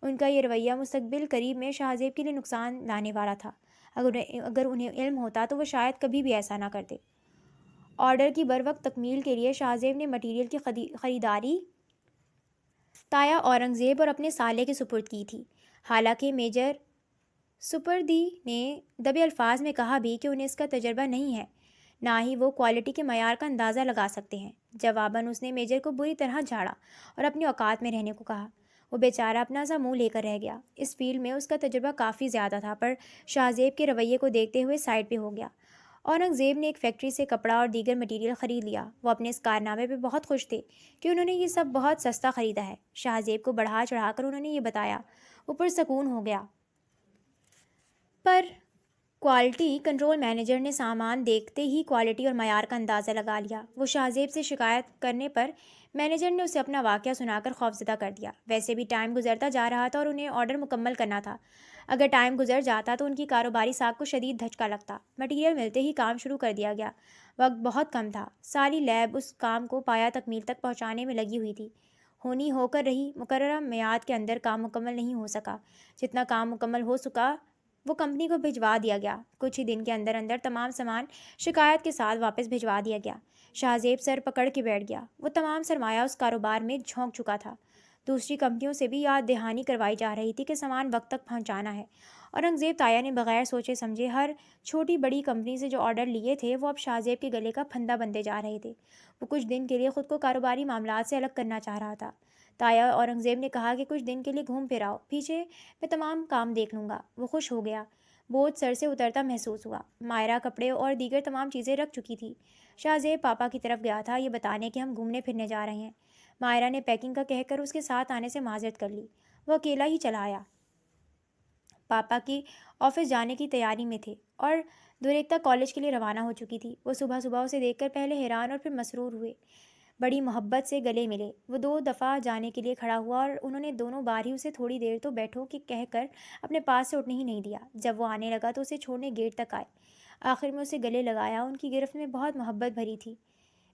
ان کا یہ رویہ مستقبل قریب میں شاہ زیب کے لیے نقصان لانے والا تھا۔ اگر انہیں علم ہوتا تو وہ شاید کبھی بھی ایسا نہ کرتے۔ آرڈر کی بروقت تکمیل کے لیے شاہ زیب نے مٹیریل کی خریداری تایا اورنگزیب اور اپنے سالے کے سپرد کی تھی۔ حالانکہ میجر سپردی نے دبے الفاظ میں کہا بھی کہ انہیں اس کا تجربہ نہیں ہے، نہ ہی وہ کوالٹی کے معیار کا اندازہ لگا سکتے ہیں۔ جواباً اس نے میجر کو بری طرح جھاڑا اور اپنی اوقات میں رہنے کو کہا۔ وہ بیچارہ اپنا سا منہ لے کر رہ گیا۔ اس فیلڈ میں اس کا تجربہ کافی زیادہ تھا، پر شاہ زیب کے رویے کو دیکھتے ہوئے سائڈ پہ ہو گیا۔ اورنگزیب نے ایک فیکٹری سے کپڑا اور دیگر مٹیریل خرید لیا۔ وہ اپنے اس کارنامے پہ بہت خوش تھے کہ انہوں نے یہ سب بہت سستا خریدا ہے۔ شاہ زیب کو بڑھا چڑھا کر انہوں نے یہ بتایا۔ وہ پرسکون ہو گیا۔ پر کوالٹی کنٹرول مینیجر نے سامان دیکھتے ہی کوالٹی اور معیار کا اندازہ لگا لیا۔ وہ شاہ زیب سے شکایت کرنے پر مینیجر نے اسے اپنا واقعہ سنا کر خوفزدہ کر دیا۔ ویسے بھی ٹائم گزرتا جا رہا تھا اور انہیں آرڈر مکمل کرنا تھا۔ اگر ٹائم گزر جاتا تو ان کی کاروباری ساکھ کو شدید دھچکا لگتا۔ مٹیریل ملتے ہی کام شروع کر دیا گیا۔ وقت بہت کم تھا۔ ساری لیب اس کام کو پایا تکمیل تک پہنچانے میں لگی ہوئی تھی۔ ہونی ہو کر رہی، مقررہ میعاد کے اندر کام مکمل نہیں ہو سکا۔ جتنا کام مکمل ہو سکا وہ کمپنی کو بھجوا دیا گیا۔ کچھ ہی دن کے اندر اندر تمام سامان شکایت کے ساتھ واپس بھجوا دیا گیا۔ شاہ زیب سر پکڑ کے بیٹھ گیا۔ وہ تمام سرمایہ اس کاروبار میں جھونک چکا تھا۔ دوسری کمپنیوں سے بھی یاد دہانی کروائی جا رہی تھی کہ سامان وقت تک پہنچانا ہے۔ اورنگزیب تایا نے بغیر سوچے سمجھے ہر چھوٹی بڑی کمپنی سے جو آرڈر لیے تھے وہ اب شاہ زیب کے گلے کا پھندا بنتے جا رہے تھے۔ وہ کچھ دن کے لیے خود کو کاروباری معاملات سے الگ کرنا چاہ رہا تھا۔ تایا اورنگزیب نے کہا کہ کچھ دن کے لیے گھوم پھر آؤ، پیچھے میں تمام کام دیکھ لوں گا۔ وہ خوش ہو گیا۔ بوجھ سر سے اترتا محسوس ہوا۔ مائرہ کپڑے اور دیگر تمام چیزیں رکھ چکی تھی۔ شاہ زیب پاپا کی طرف گیا تھا یہ بتانے کہ ہم گھومنے پھرنے جا رہے ہیں۔ مائرہ نے پیکنگ کا کہہ کر اس کے ساتھ آنے سے معذرت کر لی۔ وہ اکیلا ہی چلا آیا۔ پاپا کی آفس جانے کی تیاری میں تھے اور دریکتا کالج کے لیے روانہ ہو چکی تھی۔ وہ صبح صبح اسے دیکھ کر پہلے حیران اور پھر مسرور ہوئے۔ بڑی محبت سے گلے ملے۔ وہ 2 دفعہ جانے کے لیے کھڑا ہوا اور انہوں نے دونوں بار ہی اسے تھوڑی دیر تو بیٹھو کہ کہہ کر اپنے پاس سے اٹھنے ہی نہیں دیا۔ جب وہ آنے لگا تو اسے چھوڑنے گیٹ تک آئے۔ آخر میں اسے گلے لگایا۔ ان کی گرفت میں بہت محبت بھری تھی۔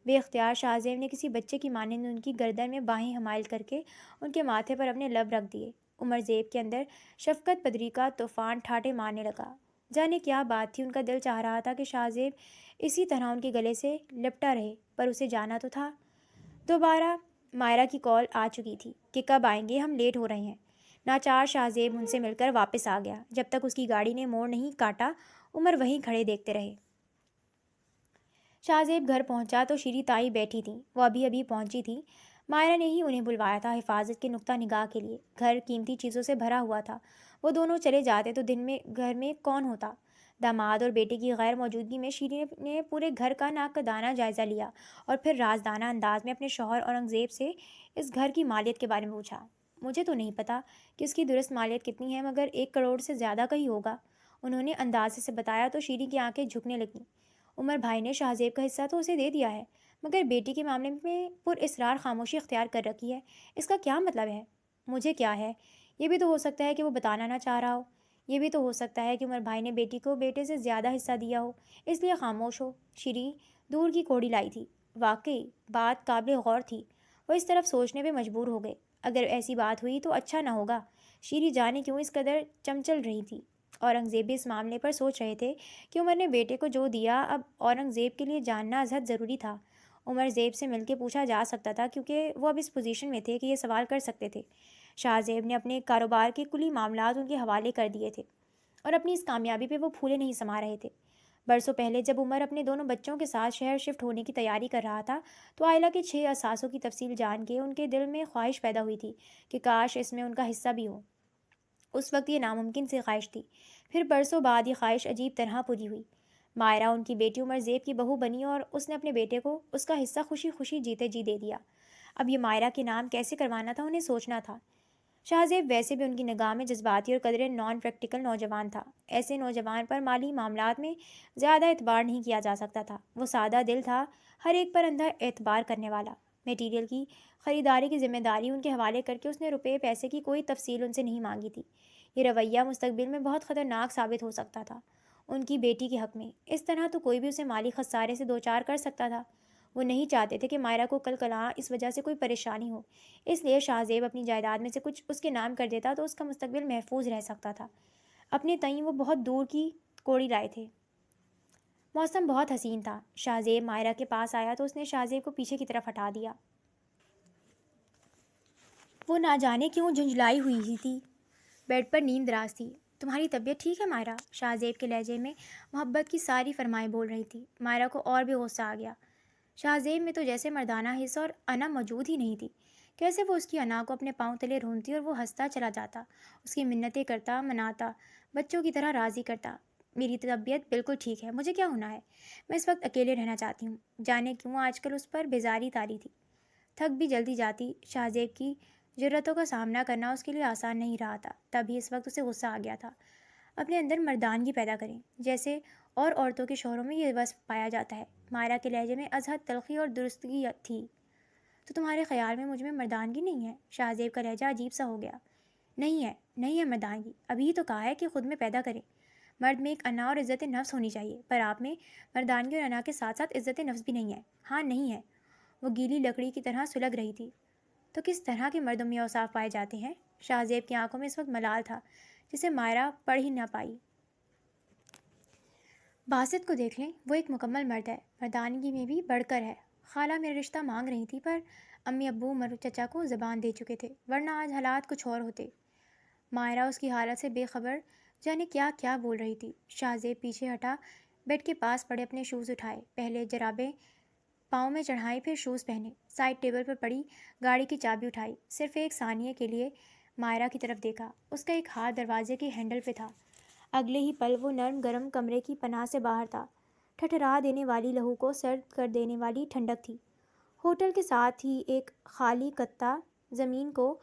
بے اختیار شاہ زیب نے کسی بچے کی مانند ان کی گردن میں باہیں حمائل کر کے ان کے ماتھے پر اپنے لب رکھ دیے۔ عمر زیب کے اندر شفقت پدری کا طوفان ٹھاٹھے مارنے لگا۔ جانے کیا بات تھی، ان کا دل چاہ رہا تھا کہ شاہ زیب اسی طرح ان کے گلے سے لپٹا رہے، پر اسے جانا تو تھا۔ دوبارہ مائرہ کی کال آ چکی تھی کہ کب آئیں گے، ہم لیٹ ہو رہے ہیں۔ ناچار شاہ زیب ان سے مل کر واپس آ گیا۔ جب تک اس کی گاڑی نے موڑ نہیں کاٹا عمر وہیں کھڑے دیکھتے رہے۔ شاہ زیب گھر پہنچا تو شیری تائی بیٹھی تھیں۔ وہ ابھی ابھی پہنچی تھی۔ مائرہ نے ہی انہیں بلوایا تھا حفاظت کے نقطہ نگاہ کے لیے۔ گھر قیمتی چیزوں سے بھرا ہوا تھا۔ وہ دونوں چلے جاتے تو دن میں گھر میں کون ہوتا؟ داماد اور بیٹے کی غیر موجودگی میں شیری نے پورے گھر کا ناک کا دانہ جائزہ لیا اور پھر رازدانہ انداز میں اپنے شوہر اورنگزیب سے اس گھر کی مالیت کے بارے میں پوچھا۔ مجھے تو نہیں پتا کہ اس کی درست مالیت کتنی ہے، مگر 1 کروڑ سے زیادہ کا ہی ہوگا، انہوں نے اندازے سے بتایا تو شیری کی آنکھیں جھکنے لگیں۔ عمر بھائی نے شاہ زیب کا حصہ تو اسے دے دیا ہے، مگر بیٹی کے معاملے میں پر اسرار خاموشی اختیار کر رکھی ہے، اس کا کیا مطلب ہے؟ مجھے کیا ہے؟ یہ بھی تو ہو سکتا ہے کہ وہ بتانا نہ چاہ رہا ہو، یہ بھی تو ہو سکتا ہے کہ عمر بھائی نے بیٹی کو بیٹے سے زیادہ حصہ دیا ہو، اس لیے خاموش ہو۔ شری دور کی کوڑی لائی تھی۔ واقعی بات قابل غور تھی۔ وہ اس طرف سوچنے پہ مجبور ہو گئے۔ اگر ایسی بات ہوئی تو اچھا نہ ہوگا۔ شیری جانے کیوں اس قدر چمچل رہی تھی۔ اورنگزیب بھی اس معاملے پر سوچ رہے تھے کہ عمر نے بیٹے کو جو دیا، اب اورنگزیب کے لیے جاننا ازحد ضروری تھا۔ عمر زیب سے مل کے پوچھا جا سکتا تھا کیونکہ وہ اب اس پوزیشن میں تھے کہ یہ سوال کر سکتے تھے۔ شاہ زیب نے اپنے کاروبار کے کلی معاملات ان کے حوالے کر دیے تھے اور اپنی اس کامیابی پہ وہ پھولے نہیں سما رہے تھے۔ برسوں پہلے جب عمر اپنے دونوں بچوں کے ساتھ شہر شفٹ ہونے کی تیاری کر رہا تھا تو عائلہ کے 6 اثاثوں کی تفصیل جان کے ان کے دل میں خواہش پیدا ہوئی تھی کہ کاش اس میں ان کا حصہ بھی ہو۔ اس وقت یہ ناممکن سی خواہش تھی، پھر برسوں بعد یہ خواہش عجیب طرح پوری ہوئی۔ مائرہ ان کی بیٹی عمر زیب کی بہو بنی اور اس نے اپنے بیٹے کو اس کا حصہ خوشی خوشی جیتے جی دے دیا۔ اب یہ مائرہ کے نام کیسے کروانا تھا انہیں سوچنا تھا۔ شاہ زیب ویسے بھی ان کی نگاہ میں جذباتی اور قدرے نان پریکٹیکل نوجوان تھا۔ ایسے نوجوان پر مالی معاملات میں زیادہ اعتبار نہیں کیا جا سکتا تھا۔ وہ سادہ دل تھا، ہر ایک پر اندھا اعتبار کرنے والا۔ میٹیریل کی خریداری کی ذمہ داری ان کے حوالے کر کے اس نے روپے پیسے کی کوئی تفصیل ان سے نہیں مانگی تھی۔ یہ رویہ مستقبل میں بہت خطرناک ثابت ہو سکتا تھا ان کی بیٹی کے حق میں۔ اس طرح تو کوئی بھی اسے مالی خسارے سے دوچار کر سکتا تھا۔ وہ نہیں چاہتے تھے کہ مائرہ کو کل کلاں اس وجہ سے کوئی پریشانی ہو، اس لیے شاہ زیب اپنی جائیداد میں سے کچھ اس کے نام کر دیتا تو اس کا مستقبل محفوظ رہ سکتا تھا۔ اپنے تئیں وہ بہت دور کی کوڑی لائے تھے۔ موسم بہت حسین تھا۔ شاہ زیب مائرہ کے پاس آیا تو اس نے شاہ زیب کو پیچھے کی طرف ہٹا دیا۔ وہ نہ جانے کیوں جھنجھلائی ہوئی ہی تھی، بیڈ پر نیند دراز تھی۔ تمہاری طبیعت ٹھیک ہے مائرہ؟ شاہ زیب کے لہجے میں محبت کی ساری فرمائیں بول رہی تھی۔ مائرہ کو اور بھی غصہ آ گیا۔ شاہ زیب میں تو جیسے مردانہ حصہ اور انا موجود ہی نہیں تھی۔ کیسے وہ اس کی انا کو اپنے پاؤں تلے رونتی اور وہ ہنستا چلا جاتا، اس کی منتیں کرتا، مناتا، بچوں کی طرح راضی کرتا۔ میری طبیعت بالکل ٹھیک ہے، مجھے کیا ہونا ہے؟ میں اس وقت اکیلے رہنا چاہتی ہوں۔ جانے کیوں آج کل اس پر بیزاری تاری تھی۔ تھک بھی جلدی جاتی۔ شاہ زیب کی جرأتوں کا سامنا کرنا اس کے لیے آسان نہیں رہا تھا۔ تبھی اس وقت اسے غصہ آ گیا تھا۔ اپنے اندر مردانگی پیدا کریں، جیسے اور عورتوں کے شوہروں میں یہ وصف پایا جاتا ہے۔ مائرہ کے لہجے میں ازحد تلخی اور درستگی تھی۔ تو تمہارے خیال میں مجھ میں مردانگی نہیں ہے؟ شاہ زیب کا لہجہ عجیب سا ہو گیا۔ نہیں ہے، نہیں ہے مردانگی، ابھی ہی تو کہا ہے کہ خود میں پیدا کریں۔ مرد میں ایک انا اور عزت نفس ہونی چاہیے، پر آپ میں مردانگی اور انا کے ساتھ ساتھ عزت نفس بھی نہیں ہے۔ ہاں نہیں ہے۔ وہ گیلی لکڑی کی طرح سلگ رہی تھی۔ تو کس طرح کے مردوں میں اوصاف پائے جاتے ہیں؟ شاہ زیب کی آنکھوں میں اس وقت ملال تھا جسے مائرہ پڑھ ہی نہ پائی۔ باسط کو دیکھ لیں، وہ ایک مکمل مرد ہے، مردانگی میں بھی بڑھ کر ہے۔ خالہ میرا رشتہ مانگ رہی تھی پر امی ابو عمر چچا کو زبان دے چکے تھے، ورنہ آج حالات کچھ اور ہوتے۔ مائرہ اس کی حالت سے بے خبر جانے کیا کیا بول رہی تھی۔ شاہ زیب پیچھے ہٹا، بیڈ کے پاس پڑے اپنے شوز اٹھائے، پہلے جرابیں پاؤں میں چڑھائی، پھر شوز پہنے، سائڈ ٹیبل پر پڑی گاڑی کی چابی اٹھائی، صرف ایک ثانیے کے لیے مائرہ کی طرف دیکھا۔ اس کا ایک ہاتھ دروازے کے ہینڈل پہ تھا، اگلے ہی پل وہ نرم گرم کمرے کی پناہ سے باہر تھا۔ ٹھٹھرا دینے والی لہو کو سرد کر دینے والی ٹھنڈک تھی۔ ہوٹل کے ساتھ ہی ایک خالی کتا زمین کو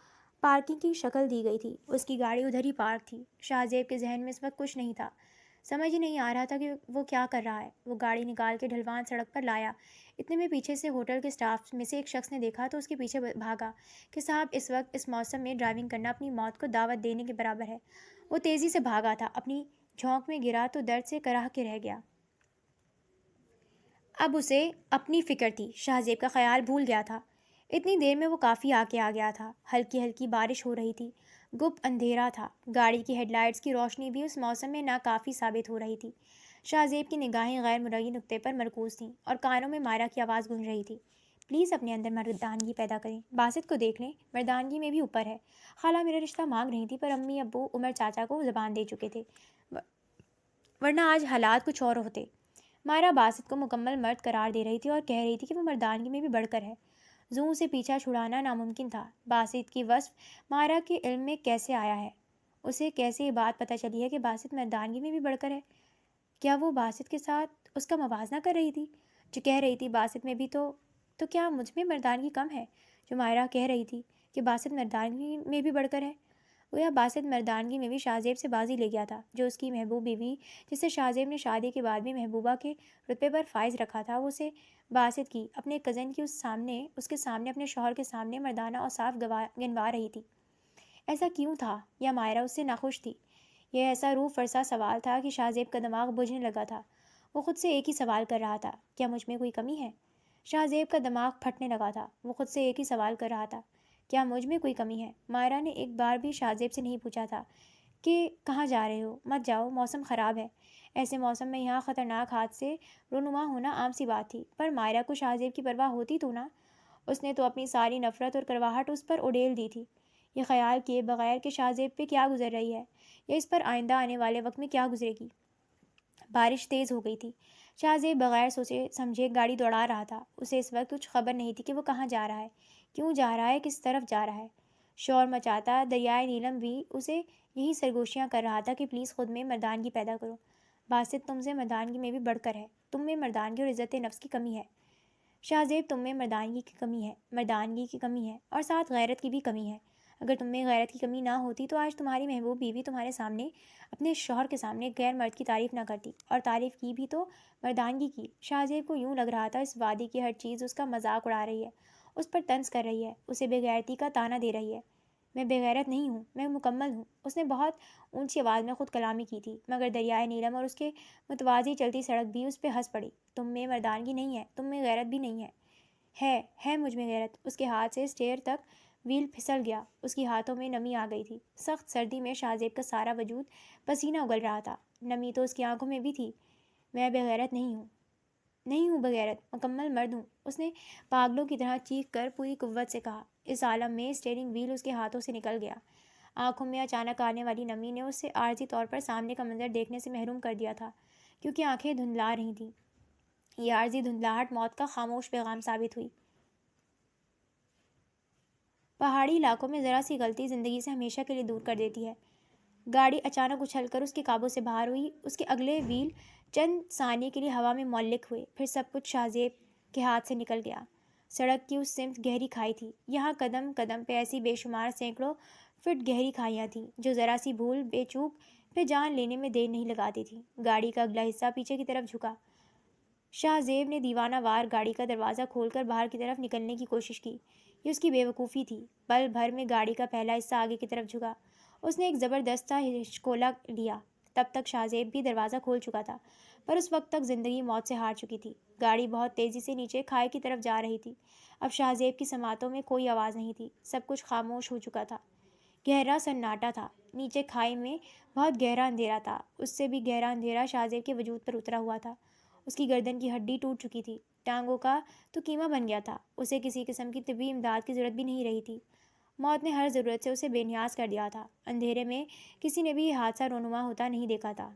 پارکنگ کی شکل دی گئی تھی، اس کی گاڑی ادھر ہی پارک تھی۔ شاہ زیب کے ذہن میں اس وقت کچھ نہیں تھا، سمجھ ہی نہیں آ رہا تھا کہ وہ کیا کر رہا ہے۔ وہ گاڑی نکال کے ڈھلوان سڑک پر لایا، اتنے میں پیچھے سے ہوٹل کے سٹاف میں سے ایک شخص نے دیکھا تو اس کے پیچھے بھاگا کہ صاحب اس وقت اس موسم میں ڈرائیونگ کرنا اپنی موت کو دعوت دینے کے برابر ہے۔ وہ تیزی سے بھاگا تھا، اپنی جھونک میں گرا تو درد سے کراہ کے رہ گیا۔ اب اسے اپنی فکر تھی، شاہ زیب کا خیال بھول گیا تھا۔ اتنی دیر میں وہ کافی آگے آ گیا تھا۔ ہلکی ہلکی بارش ہو رہی تھی، گپ اندھیرا تھا، گاڑی کی ہیڈ لائٹس کی روشنی بھی اس موسم میں ناکافی ثابت ہو رہی تھی۔ شاہ زیب کی نگاہیں غیر مرئی نقطے پر مرکوز تھیں اور کانوں میں مائرہ کی آواز گونج رہی تھی۔ پلیز اپنے اندر مردانگی پیدا کریں، باسط کو دیکھ لیں، مردانگی میں بھی اوپر ہے۔ خالہ میرا رشتہ مانگ رہی تھی پر امی ابو عمر چاچا کو زبان دے چکے تھے، ورنہ آج حالات کچھ اور ہوتے۔ مائرہ باسط کو مکمل مرد قرار دے رہی تھی اور کہہ رہی تھی کہ وہ مردانگی میں بھی بڑھ کر ہے۔ زوں سے پیچھا چھڑانا ناممکن تھا۔ باسط کی وصف مائرہ کے علم میں کیسے آیا ہے؟ اسے کیسے یہ بات پتہ چلی ہے کہ باسط مردانگی میں بھی بڑھ کر ہے؟ کیا وہ باسط کے ساتھ اس کا موازنہ کر رہی تھی؟ جو کہہ رہی تھی باسط میں بھی تو کیا مجھ میں مردانگی کم ہے؟ جو مائرہ کہہ رہی تھی کہ باسط مردانگی میں بھی بڑھ کر ہے؟ گویا باسط مردانگی میں بھی شاہزیب سے بازی لے گیا تھا۔ جو اس کی محبوب بیوی، جسے شاہزیب نے شادی کے بعد بھی محبوبہ کے رتبے پر فائز رکھا تھا، وہ اسے باسط کی اپنے کزن کی اس کے سامنے، اپنے شوہر کے سامنے مردانہ اور صاف گنوا رہی تھی۔ ایسا کیوں تھا؟ یا مائرہ اس سے ناخوش تھی؟ یہ ایسا روح فرسا سوال تھا کہ شاہزیب کا دماغ بجھنے لگا تھا۔ وہ خود سے ایک ہی سوال کر رہا تھا، کیا مجھ میں کوئی کمی ہے؟ شاہزیب کا دماغ پھٹنے لگا تھا۔ وہ خود سے ایک ہی سوال کر رہا تھا، کیا مجھ میں کوئی کمی ہے؟ مائرہ نے ایک بار بھی شاہزیب سے نہیں پوچھا تھا کہ کہاں جا رہے ہو؟ مت جاؤ، موسم خراب ہے۔ ایسے موسم میں یہاں خطرناک حادثے رونما ہونا عام سی بات تھی، پر مائرہ کو شاہزیب کی پرواہ ہوتی تو نہ؟ اس نے تو اپنی ساری نفرت اور کرواہٹ اس پر اڈیل دی تھی، یہ خیال کیے بغیر کہ شاہزیب پہ کیا گزر رہی ہے یا اس پر آئندہ آنے والے وقت میں کیا گزرے گی۔ بارش تیز ہو گئی تھی۔ شاہزیب بغیر سوچے سمجھے گاڑی دوڑا رہا تھا۔ اسے اس وقت کچھ خبر نہیں تھی کہ وہ کہاں جا رہا ہے، کیوں جا رہا ہے، کس طرف جا رہا ہے۔ شور مچاتا دریائے نیلم بھی اسے یہی سرگوشیاں کر رہا تھا کہ پلیز خود میں مردانگی پیدا کرو۔ باسط تم سے مردانگی میں بھی بڑھ کر ہے، تم میں مردانگی اور عزت نفس کی کمی ہے۔ شاہزیب تم میں مردانگی کی کمی ہے اور ساتھ غیرت کی بھی کمی ہے۔ اگر تم میں غیرت کی کمی نہ ہوتی تو آج تمہاری محبوب بیوی تمہارے سامنے، اپنے شوہر کے سامنے غیر مرد کی تعریف نہ کرتی، اور تعریف کی بھی تو مردانگی کی۔ شاہزیب کو یوں لگ رہا تھا اس وادی کی ہر چیز اس کا مذاق اڑا رہی ہے، اس پر طنز کر رہی ہے، اسے بے غیرتی کا طعنہ دے رہی ہے۔ میں بے غیرت نہیں ہوں، میں مکمل ہوں، اس نے بہت اونچی آواز میں خود کلامی کی تھی، مگر دریائے نیلم اور اس کے متوازی چلتی سڑک بھی اس پہ ہنس پڑی۔ تم میں مردانگی نہیں ہے، تم میں غیرت بھی نہیں ہے۔ ہے مجھ میں غیرت۔ اس کے ہاتھ سے اسٹیئر تک ویل پھسل گیا، اس کی ہاتھوں میں نمی آ گئی تھی۔ سخت سردی میں شاہزیب کا سارا وجود پسینہ اگل رہا تھا، نمی تو اس کی آنکھوں میں بھی تھی۔ میں بغیرت نہیں ہوں بغیرت، مکمل مرد ہوں، اس نے پاگلوں کی طرح چیخ کر پوری قوت سے کہا۔ اس عالم میں اسٹیئرنگ ویل اس کے ہاتھوں سے نکل گیا۔ آنکھوں میں اچانک آنے والی نمی نے اسے عارضی طور پر سامنے کا منظر دیکھنے سے محروم کر دیا تھا، کیونکہ آنکھیں دھندلا رہی تھیں۔ یہ عارضی دھندلاہٹ موت کا خاموش پیغام ثابت ہوئی۔ پہاڑی علاقوں میں ذرا سی غلطی زندگی سے ہمیشہ کے لیے دور کر دیتی ہے۔ گاڑی اچانک اچھل کر اس کے قابو سے باہر ہوئی، اس کے اگلے ویل چند ثانیے کے لیے ہوا میں معلق ہوئے، پھر سب کچھ شاہزیب کے ہاتھ سے نکل گیا۔ سڑک کی اس سمت گہری کھائی تھی، یہاں قدم قدم پہ ایسی بے شمار سینکڑوں فٹ گہری کھائیاں تھیں جو ذرا سی بھول بے چوک پہ جان لینے میں دیر نہیں لگاتی تھی۔ گاڑی کا اگلا حصہ پیچھے کی طرف جھکا۔ شاہزیب نے دیوانہ وار گاڑی کا دروازہ کھول کر باہر کی طرف نکلنے کی کوشش کی۔ یہ اس کی بے وقوفی تھی۔ پل بھر میں گاڑی کا پہلا حصہ آگے کی طرف جھکا۔ اس نے ایک زبردست سا ہچکولا لیا۔ تب تک شاہزیب بھی دروازہ کھول چکا تھا، پر اس وقت تک زندگی موت سے ہار چکی تھی۔ گاڑی بہت تیزی سے نیچے کھائی کی طرف جا رہی تھی۔ اب شاہزیب کی سماعتوں میں کوئی آواز نہیں تھی، سب کچھ خاموش ہو چکا تھا۔ گہرا سناٹا تھا، نیچے کھائی میں بہت گہرا اندھیرا تھا، اس سے بھی گہرا اندھیرا شاہزیب کے وجود پر اترا ہوا تھا۔ اس کی گردن کی ہڈی ٹوٹ چکی تھی، ٹانگوں کا تو کیما بن گیا تھا، اسے کسی قسم کی طبی امداد کی ضرورت بھی نہیں رہی تھی۔ موت نے ہر ضرورت سے اسے بے نیاز کر دیا تھا۔ اندھیرے میں کسی نے بھی یہ حادثہ رونما ہوتا نہیں دیکھا تھا۔